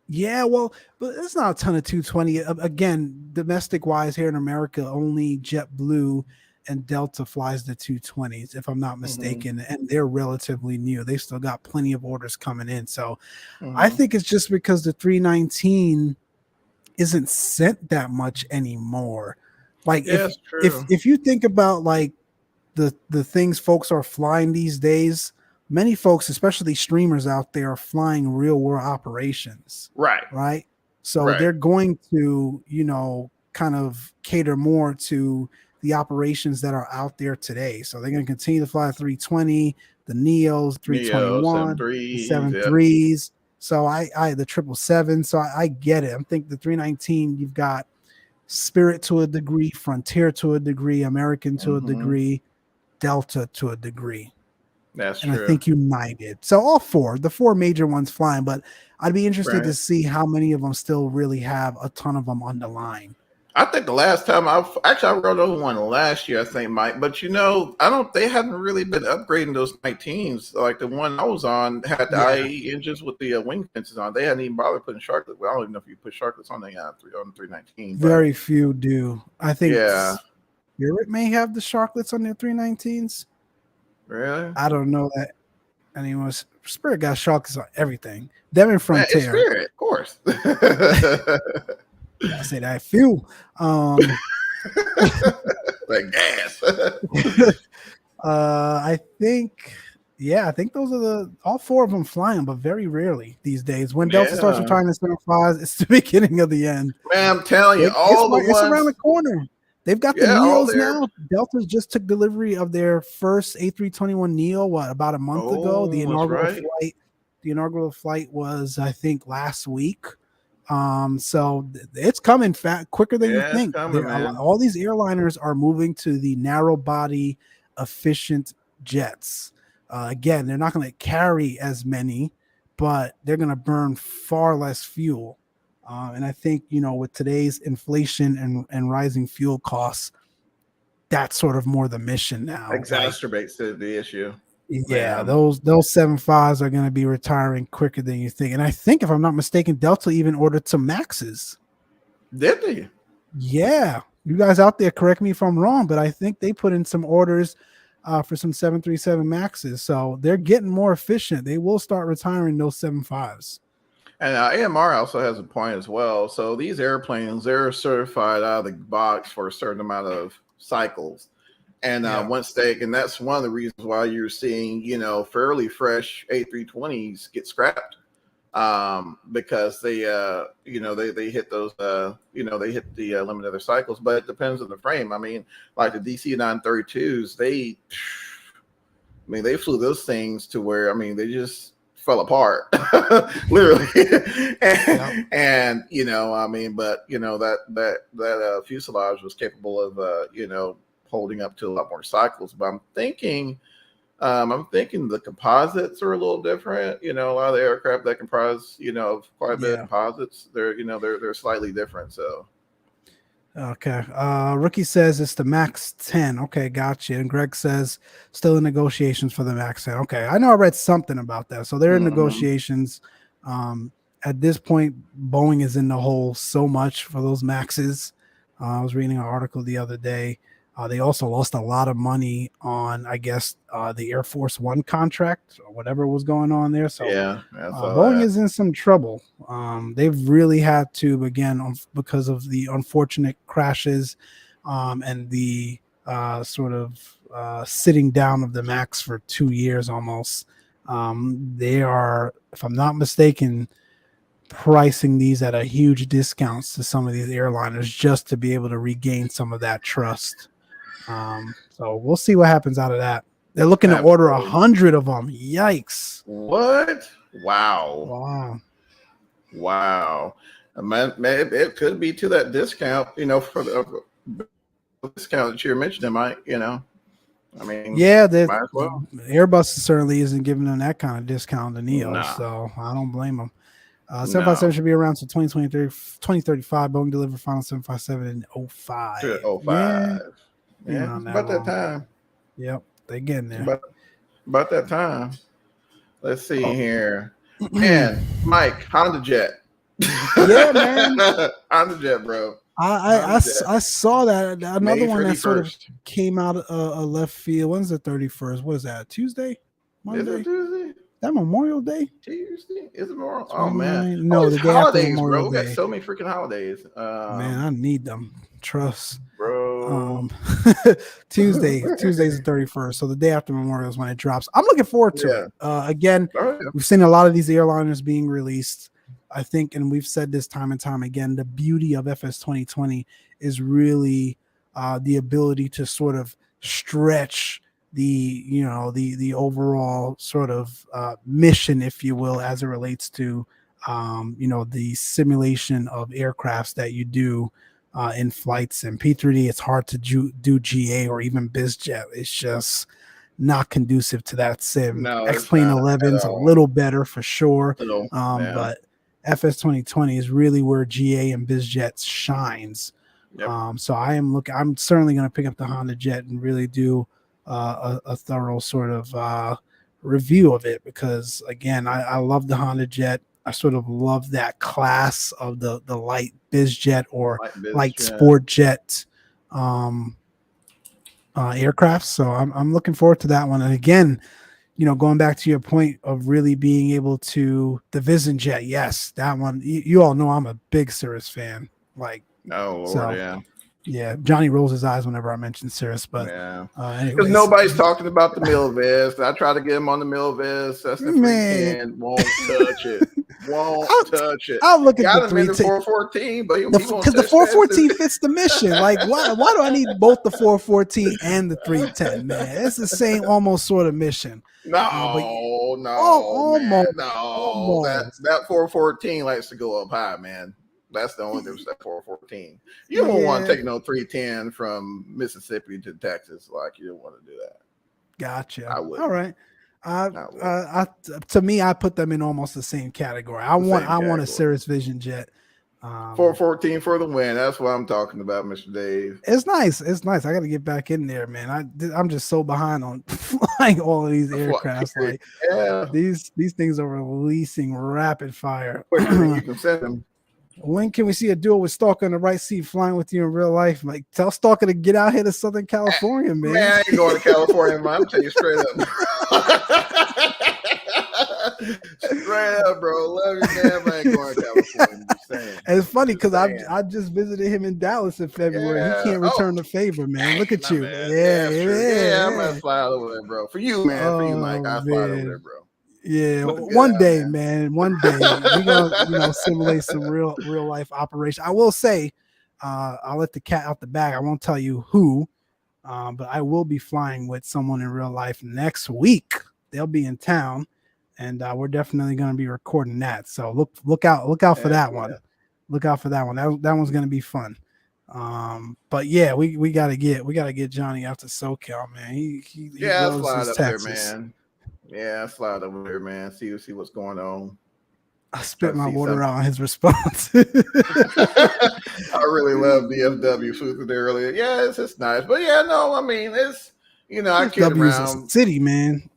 Yeah, well, but it's not a ton of 220. Again, domestic wise here in America, only JetBlue and Delta flies the 220s, if I'm not mistaken, and they're relatively new. They still got plenty of orders coming in. So I think it's just because the 319 isn't sent that much anymore. Like if you think about like the things folks are flying these days, many folks, especially streamers out there, are flying real world operations. Right. So they're going to, kind of cater more to the operations that are out there today. So they're going to continue to fly 320, the Neos, 321, 73s. So I the 777. So I get it. I think the 319, you've got Spirit to a degree, Frontier to a degree, American to a degree, Delta to a degree. That's and true. I think United. So the four major ones flying, but I'd be interested to see how many of them still really have a ton of them on the line. I think the last time I wrote over one last year, I think, Mike, but they hadn't really been upgrading those 19s. Like the one I was on had the IE engines with the wing fences on. They hadn't even bothered putting sharklets. Well, I don't even know if you put sharklets on the 319. Very few do. I think Spirit may have the sharklets on their 319s. Really? I don't know that. Anyone, Spirit got sharklets on everything. Them and Frontier. Man, Spirit, of course. I say that fuel. Like gas. I think those are all four of them flying, but very rarely these days. When Delta starts retiring the 75s, it's the beginning of the end. Man, I'm telling you, it's around the corner. They've got the Neos now. Delta just took delivery of their first A321 Neo, about a month ago? The inaugural flight was, I think, last week. So it's coming quicker than you think. All these airliners are moving to the narrow body efficient jets. Again, they're not going to carry as many, but they're going to burn far less fuel. And I think, with today's inflation and rising fuel costs, that's sort of more the mission now. Exacerbates the issue. Yeah, those 75s are going to be retiring quicker than you think. And I think, if I'm not mistaken, Delta even ordered some Maxes. Did they? Yeah, You guys out there, correct me if I'm wrong, but I think they put in some orders for some 737 Maxes. So they're getting more efficient. They will start retiring those 75s. And AMR also has a point as well. So these airplanes, they're certified out of the box for a certain amount of cycles. And and that's one of the reasons why you're seeing, fairly fresh A320s get scrapped, because they hit those, they hit the limit of their cycles. But it depends on the frame. I mean, like the DC 932s, they flew those things to where, they just fell apart, literally. That fuselage was capable of, holding up to a lot more cycles. But I'm thinking the composites are a little different. A lot of the aircraft that comprise, quite a bit of composites, they're slightly different. So. Okay. Rookie says it's the Max 10. Okay, gotcha. And Greg says still in negotiations for the Max 10. Okay, I know I read something about that. So they're in negotiations. At this point, Boeing is in the hole so much for those Maxes. I was reading an article the other day. They also lost a lot of money on, I guess, the Air Force One contract or whatever was going on there. So Boeing is in some trouble. They've really had to, again, because of the unfortunate crashes and the sort of sitting down of the Max for 2 years almost. They are, if I'm not mistaken, pricing these at a huge discounts to some of these airliners just to be able to regain some of that trust. So we'll see what happens out of that. They're looking to order 100 of them. Yikes! What? Wow! Man, it could be to that discount, for the discount that you're mentioning, Mike. Yeah, might as well. Airbus certainly isn't giving them that kind of discount to Neo, so I don't blame them. 757 should be around to 2035. Boeing delivered final 757 in 05. 05. Yeah, it's about that time. Yep, they're getting there. About that time. Let's see here. Man, Mike, Honda Jet. Yeah, man. Honda Jet, bro. I saw that. Another one that sort of came out of left field. When's the 31st? What is that? Tuesday? Monday? Is it Tuesday? That Memorial Day? Tuesday? Is it Memorial? Oh, man. No, the day holidays, after Memorial bro. Day. We got so many freaking holidays. Man, I need them. Trust. Bro. Tuesday's the 31st. So the day after Memorial is when it drops. I'm looking forward to it. Again, we've seen a lot of these airliners being released. I think, and we've said this time and time again, the beauty of FS 2020 is really the ability to sort of stretch the overall sort of mission, if you will, as it relates to the simulation of aircrafts that you do in flights. And P3D, it's hard to do GA or even BizJet. It's just not conducive to that sim. X-Plane 11's a little better for sure, but FS 2020 is really where GA and BizJet shines. So I'm certainly going to pick up the Honda Jet and really do a thorough sort of review of it, because again, I love the Honda Jet. I sort of love that class of the light BizJet or light sport jet aircraft. So I'm looking forward to that one. And again, going back to your point of really being able to the VisionJet, yes, that one. You all know I'm a big Cirrus fan. Yeah, Johnny rolls his eyes whenever I mention Cirrus, but because nobody's talking about the Milvest. I try to get him on the Milvest. That's the man won't touch it. Touch it. I'll look at the 414, but because the 414 fits the mission. Like, why do I need both the 414 and the 310? Man, it's the same almost sort of mission. Almost. That 414 likes to go up high, man. That's the only difference. That 414. You don't want to take no 310 from Mississippi to Texas. Like, you don't want to do that. Gotcha. I would. All right. To me, I put them in almost the same category. I want a Cirrus VisionJet. 414 for the win. That's what I'm talking about, Mr. Dave. It's nice. I got to get back in there, man. I'm just so behind on flying all of these aircrafts. Like, these things are releasing rapid fire. You can send them. When can we see a duo with Stalker in the right seat flying with you in real life? Like, tell Stalker to get out here to Southern California, man. Man, I ain't going to California, man. I'm telling you straight up. Straight up, bro. Love you, man. But I ain't going to California. Just saying. And it's funny because Just I just visited him in Dallas in February. Yeah. He can't return the favor, man. Look at you. Man. Yeah, I'm gonna fly over there, bro. For you, man. For you, Mike. I'll fly over there, bro. Yeah, one day, man. One day we're gonna simulate some real life operation. I will say, I'll let the cat out the bag. I won't tell you who, but I will be flying with someone in real life next week. They'll be in town, and we're definitely gonna be recording that. So look out for that one. Look out for that one. That one's gonna be fun. But yeah, we gotta get Johnny out to SoCal, man. He loves his Texas. There, man. Yeah, fly over there, man. See what's going on. I spit my water out on his response. I really love DFW food there earlier. Yeah, it's nice. But yeah, no, I mean, it's, I kid around. City, man.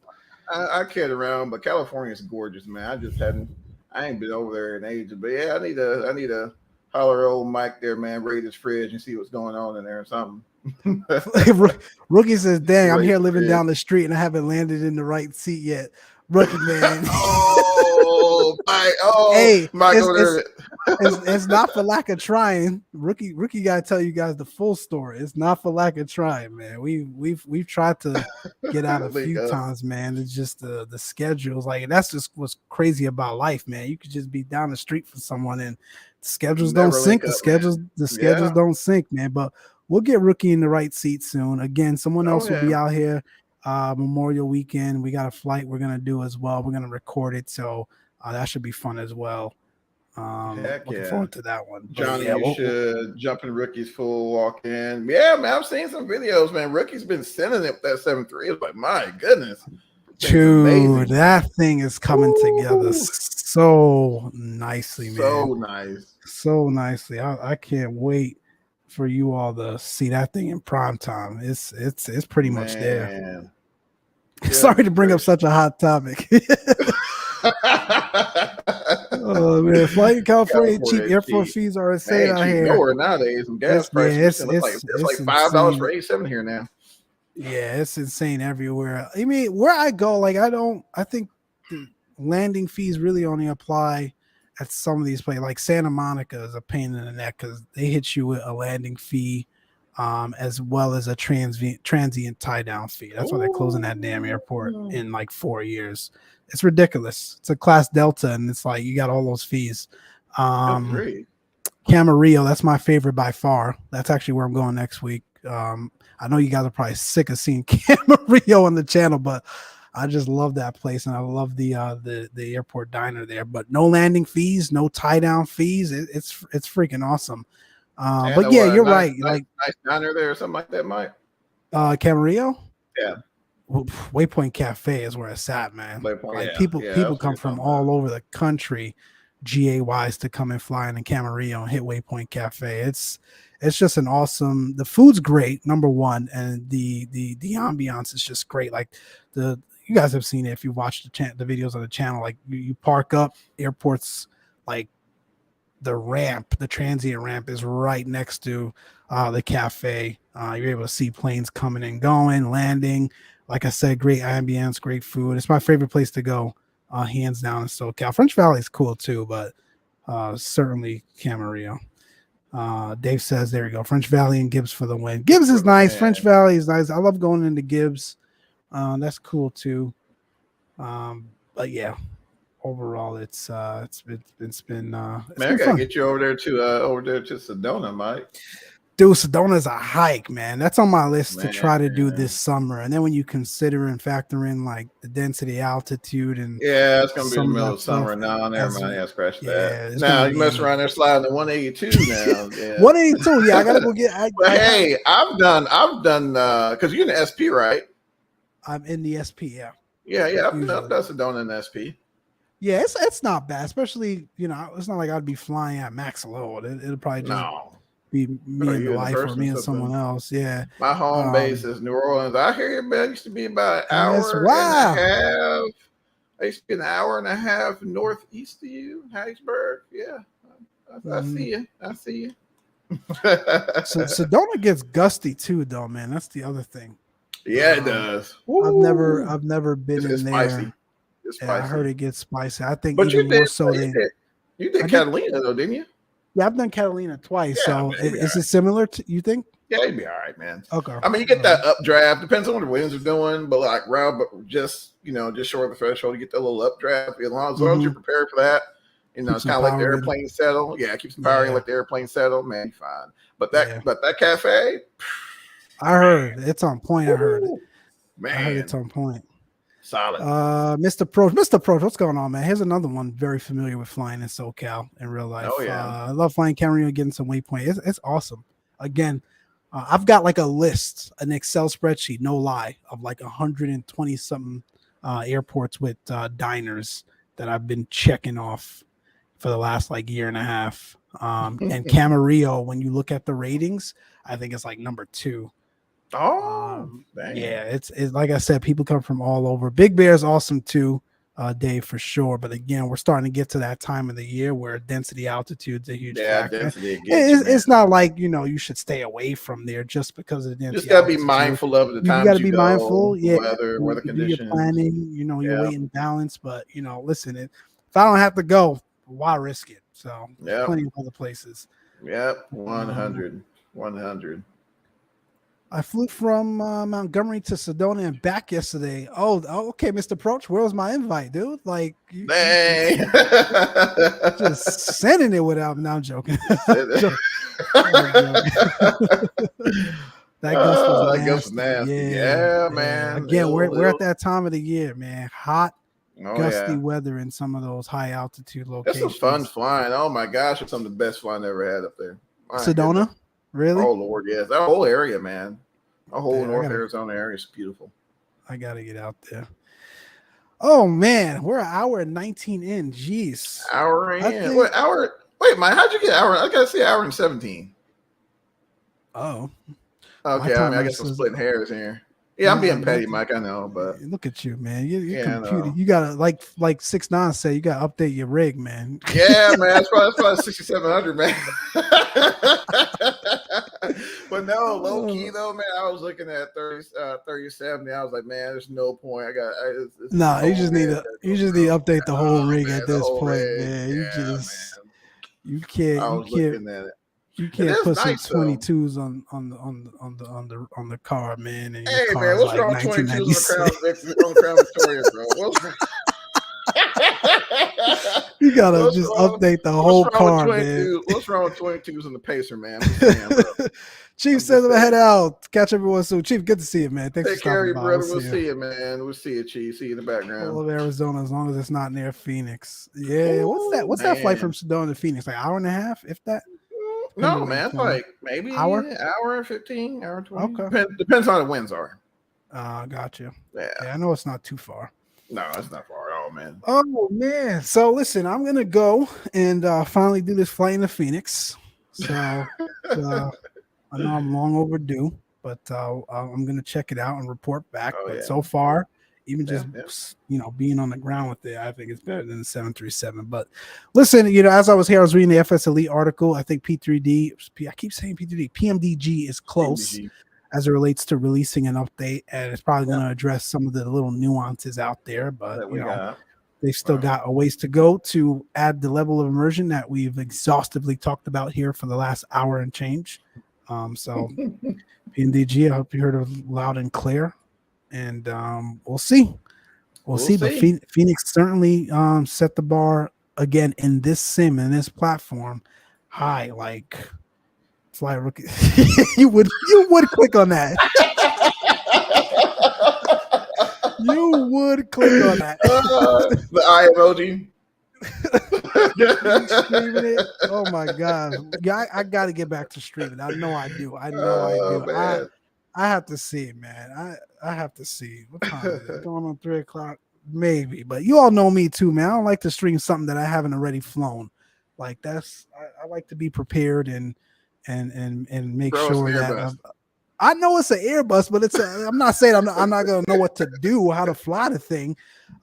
I kid around, but California is gorgeous, man. I ain't been over there in ages. But yeah, I need to holler old Mike there, man, raid his fridge and see what's going on in there or something. Rookie says, dang, I'm here living down the street and I haven't landed in the right seat yet. Rookie, man. Hey, Mike, it's not for lack of trying. Rookie gotta tell you guys the full story. It's not for lack of trying, man. We've tried to get out a few times, man. It's just the schedules. Like, that's just what's crazy about life, man. You could just be down the street for someone and the schedules don't sync. The schedules don't sync, man. But we'll get Rookie in the right seat soon. Again, someone else will be out here Memorial weekend. We got a flight we're going to do as well. We're going to record it. So that should be fun as well. Looking forward to that one. Johnny, you should jump in Rookie's full walk in. Yeah, man, I've seen some videos, man. Rookie's been sending it that 7.3. It's like, my goodness. Dude, that thing is coming together so nicely, man. So nicely. I can't wait for you all to see that thing in prime time. It's pretty much there. Sorry to bring up such a hot topic. Oh man, flight in California cheap. Airport fees are insane out here. Nowhere nowadays. Gas prices it's like $5 for 87 here now. Yeah, it's insane everywhere. I mean, where I go, like I think the landing fees really only apply at some of these places. Like Santa Monica is a pain in the neck because they hit you with a landing fee as well as a transient tie down fee. That's why they're closing that damn airport in like 4 years. It's ridiculous. It's a class Delta, and it's like you got all those fees. Camarillo, that's my favorite by far. That's actually where I'm going next week. I know you guys are probably sick of seeing Camarillo on the channel, but I just love that place, and I love the airport diner there. But no landing fees, no tie down fees. It's freaking awesome. But yeah, you're right. Like nice diner there or something like that, Mike. Camarillo. Yeah. Waypoint Cafe is where it's at, man. People come from all over the country, GA-wise, to come and fly in Camarillo and hit Waypoint Cafe. It's just an awesome. The food's great, number one, and the ambiance is just great. Like you guys have seen it if you watched the videos on the channel. Like you park up, airports, like the transient ramp is right next to the cafe. You're able to see planes coming and going, landing. Like I said, great ambience, great food. It's my favorite place to go, hands down in SoCal. French Valley is cool too, but certainly Camarillo. Dave says, there we go. French Valley and Gibbs for the win. Gibbs is nice. Man. French Valley is nice. I love going into Gibbs. That's cool too. But yeah, overall, it's been. Man, I gotta get you over there to Sedona, Mike. Dude, Sedona's a hike, man. That's on my list to try to do this summer. And then when you consider and factor in like the density, altitude, and it's gonna be the middle of summer. No, never mind. Yeah, scratch that. Now you mess around there sliding to 182 now. Yeah. 182. Yeah, I gotta go get. Hey, I've done because you're in the SP, right? I'm in the SP. Yeah. Yeah. I've done Sedona in the SP. Yeah, it's not bad, especially it's not like I'd be flying at max load. It'll probably just be me and the wife or me and someone else. Yeah. My home base is New Orleans. I hear you, man. It used to be about an hour and a half. I used to be an hour and a half northeast of you, Hattiesburg. Yeah. I see you. I see you. So Sedona gets gusty too, though, man. That's the other thing. Yeah, it does. I've never been It's in spicy. there. It's Yeah, I spicy. heard it gets spicy. I think But even more so than you did Catalina though, didn't you? Yeah, I've done Catalina twice. Yeah, so man, is it similar to you think? Yeah, it'd be all right, man. Okay. I mean, you get that updraft. Depends on what the winds are doing, but like round, but just short of the threshold, you get that little updraft. As long as you're prepared for that, it's kind of like the airplane settle. Yeah, keep some power in, like the airplane settle, man. Fine. But that cafe, I heard it's on point. I heard it. Man, I heard it's on point. Solid. Mr. Proch, what's going on, man? Here's another one very familiar with flying in SoCal in real life. Oh yeah, I love flying Camarillo, getting some waypoint. It's awesome. Again, I've got like a list, an Excel spreadsheet, no lie, of like 120 something airports with diners that I've been checking off for the last like year and a half. And Camarillo, when you look at the ratings, I think it's like number 2. Oh, yeah, it's like I said, people come from all over. Big Bear is awesome too, Dave, for sure. But again, we're starting to get to that time of the year where density altitude's a huge factor. Density it's not like you should stay away from there just because of the density. Just gotta be mindful of the time. You gotta be mindful. Yeah, weather conditions. Your planning. Your weight and balance. But listen, if I don't have to go, why risk it? So plenty of other places. Yep, 100. I flew from Montgomery to Sedona and back yesterday. Oh, okay, Mr. Proch, where was my invite, dude? Like, you just sending it without. Now I'm joking. That gust was nasty. Yeah, man. Again, we're at that time of the year, man. Hot, gusty weather in some of those high altitude locations. That's some fun flying. Oh my gosh, it's some of the best flying I ever had up there. Sedona? Goodness. Really? Oh Lord, yes. That whole area, man. The whole North Arizona area is beautiful. I gotta get out there. Oh man, we're an hour and 19 in. Jeez. Hour in. Wait, Mike, how'd you get hour? I gotta say hour and 17. Oh. Okay, I guess I'm splitting hairs here. Yeah, I'm being petty, Mike. I know, but look at you, man. You're computer. You gotta like 6ix9ine say, you gotta update your rig, man. Yeah, man. That's probably 6,700, man. But no, low key though, man. I was looking at 3070. I was like, man, there's no point. You just need to update the whole rig at this point, man. You can't. Looking at it. You can't put some 22s on the car, man. And hey, man, what's wrong with 22s on the Crown Victoria, bro? You gotta just update the whole car, man. What's wrong with 22s on the Pacer, man? Chief says I'm head out. Catch everyone soon. Chief, good to see you, man. Thanks for stopping by. Brother. We'll see you, man. We'll see you, Chief. See you in the background. All of Arizona, as long as it's not near Phoenix. Yeah, what's that flight from Sedona to Phoenix? Like hour and a half, if that? No, man, it's like maybe hour and 15, hour and 20. Okay. Depends on how the winds are. Gotcha. Yeah, I know it's not too far. No, it's not far at all, man. Oh man. So listen, I'm gonna go and finally do this flight into Phoenix. So I know I'm long overdue, but I'm gonna check it out and report back. So far, even just being on the ground with it, I think it's better than the 737. But listen, as I was here, I was reading the FS Elite article. I think P3D, I keep saying P3D, PMDG is close as it relates to releasing an update, and it's probably going to address some of the little nuances out there. But they've still got a ways to go to add the level of immersion that we've exhaustively talked about here for the last hour and change. So PMDG, I hope you heard it loud and clear. And we'll see. We'll see. But Phoenix certainly set the bar again in this sim and this platform high. Like fly rookie, you would click on that. You would click on that. The eye emoji. Streaming it. Oh my god! Yeah, I got to get back to streaming. I know I do. I have to see it, man. I have to see. What time is it? Going on 3:00, maybe. But you all know me too, man. I don't like to stream something that I haven't already flown. Like I like to be prepared and make sure that I know it's an Airbus, but I'm not saying I'm not gonna know what to do, how to fly the thing.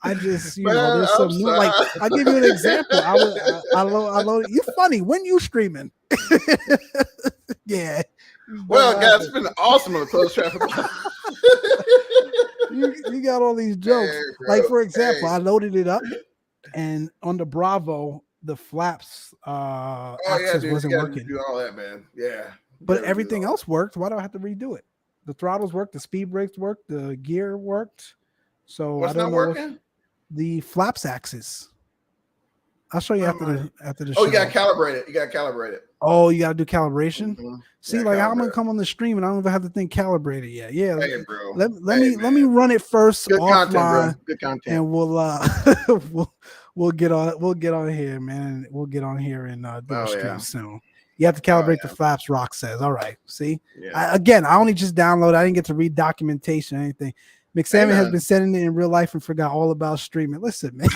I just, Man, there's I'm some new, like, sorry. I'll give you an example. I load. You funny when you streaming? Yeah. Well, guys, it's been awesome on the close traffic. You got all these jokes. Hey, Like, bro. for example, Hey. I loaded it up, and on the Bravo, the flaps Oh yeah, axis dude, wasn't you gotta working, do all that, man. Yeah, you but gotta do everything all that. else worked. Why do I have to redo it? The throttles worked, the speed brakes worked, the gear worked. So I What's don't not know what working? the flaps axis. I'll show you Why after am I? the Oh, you gotta show. calibrate it. You gotta calibrate it. Oh, you gotta do calibration. Mm-hmm. See, Yeah, like, I'm calibrate gonna come on the stream and I don't even have the thing calibrated yet. Yeah, it. Hey, bro. let Hey, me man. run it first Good content, bro. offline, Good content. and we'll we'll get on here, man. We'll get on here and do a Oh stream yeah. soon. You have to Oh calibrate the yeah. flaps. Rock says, "All right." See, Yeah. again, I only just downloaded. I didn't get to read documentation or anything. Hey, McSalmon has man. been sending it in real life and forgot all about streaming. Listen, man.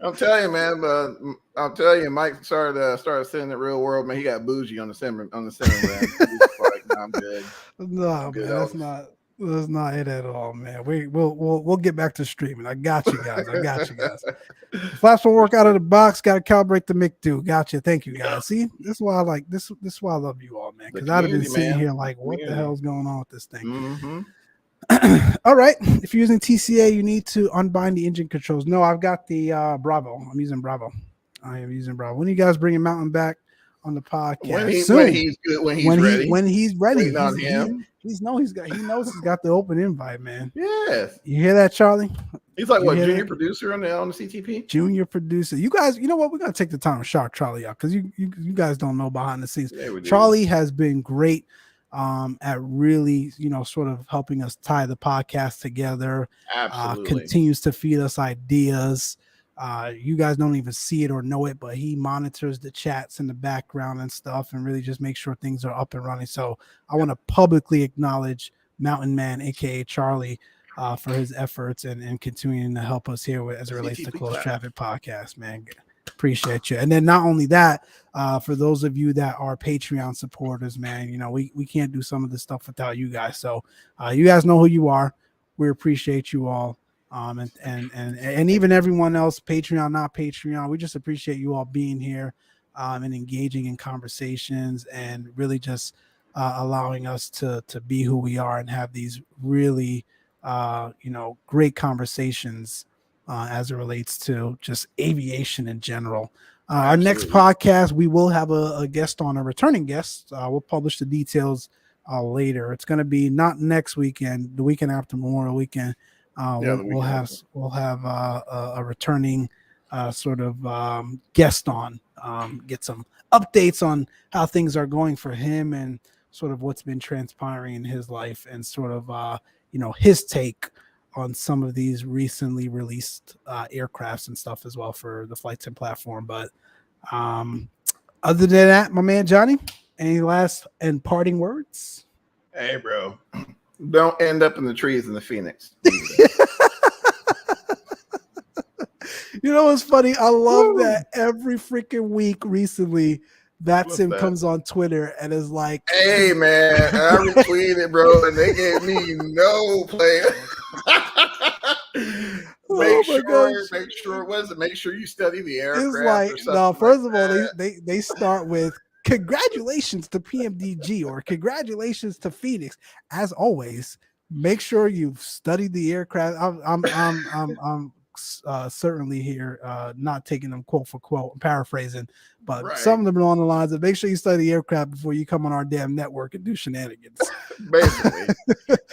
I'm telling you, man. But I'll tell you, Mike started sending the real world, man. He got bougie on the center, man. He's like, no, I'm good. No, I'm good. man, that's not it at all, man. We'll get back to streaming. I got you guys. The flaps will work out of the box. Got to calibrate the mic too. Gotcha. Thank you, guys. See, this is why I like this. This is why I love you all, man. Because I'd have been sitting here like, what the hell's going on with this thing? Mm-hmm. All right. If you're using TCA, you need to unbind the engine controls. No, I've got the Bravo. I'm using Bravo. I am using Bravo. When you guys bringing Mountain back on the podcast When he's good, when he's ready. When he's ready, Waiting on him. He knows he's got the open invite, man. Yes. You hear that, Charlie? He's like, You what, hear junior that? producer on the CTP? Junior producer. You guys, you know what? We're gonna take the time to shout Charlie out because you guys don't know behind the scenes. Yeah, we do. Charlie has been great at really, sort of helping us tie the podcast together. Absolutely. Continues to feed us ideas. You guys don't even see it or know it, but he monitors the chats in the background and stuff and really just makes sure things are up and running. So I want to publicly acknowledge Mountain Man, aka Charlie, for his efforts and continuing to help us here as it relates to Close Traffic Podcast, man. Appreciate you. And then not only that, for those of you that are Patreon supporters, man, we can't do some of this stuff without you guys. So you guys know who you are. We appreciate you all. And even everyone else, Patreon, not Patreon. We just appreciate you all being here and engaging in conversations and really just allowing us to be who we are and have these really great conversations as it relates to just aviation in general. Our next podcast, we will have a guest on, a returning guest. We'll publish the details later. It's going to be not next weekend, the weekend after Memorial Weekend. We'll have a returning sort of guest on, get some updates on how things are going for him and sort of what's been transpiring in his life and sort of his take on some of these recently released aircrafts and stuff as well for the Flight Sim platform. But other than that, my man Johnny, any last and parting words? Hey, bro, don't end up in the trees in the Phoenix. You know what's funny? I love that every freaking week recently that sim comes on Twitter and is like, hey man, I retweeted, bro, and they gave me no play. Make sure you study the aircraft. It's like, no, first of all, they start with congratulations to PMDG or congratulations to Fenix. As always, make sure you've studied the aircraft. I'm certainly here, not taking them quote for quote, I'm paraphrasing, but some of them are on the lines of make sure you study the aircraft before you come on our damn network and do shenanigans. Basically.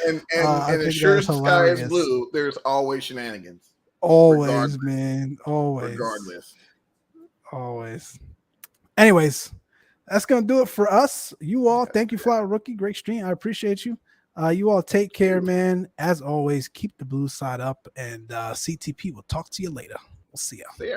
and as sure as the sky is blue, there's always shenanigans. Always, man. Always. Regardless. Always. Anyways, that's gonna do it for us. You all, thank you, Fly Rookie. Great stream. I appreciate you. You all take care, man. As always, keep the blue side up, and CTP will talk to you later. We'll see ya.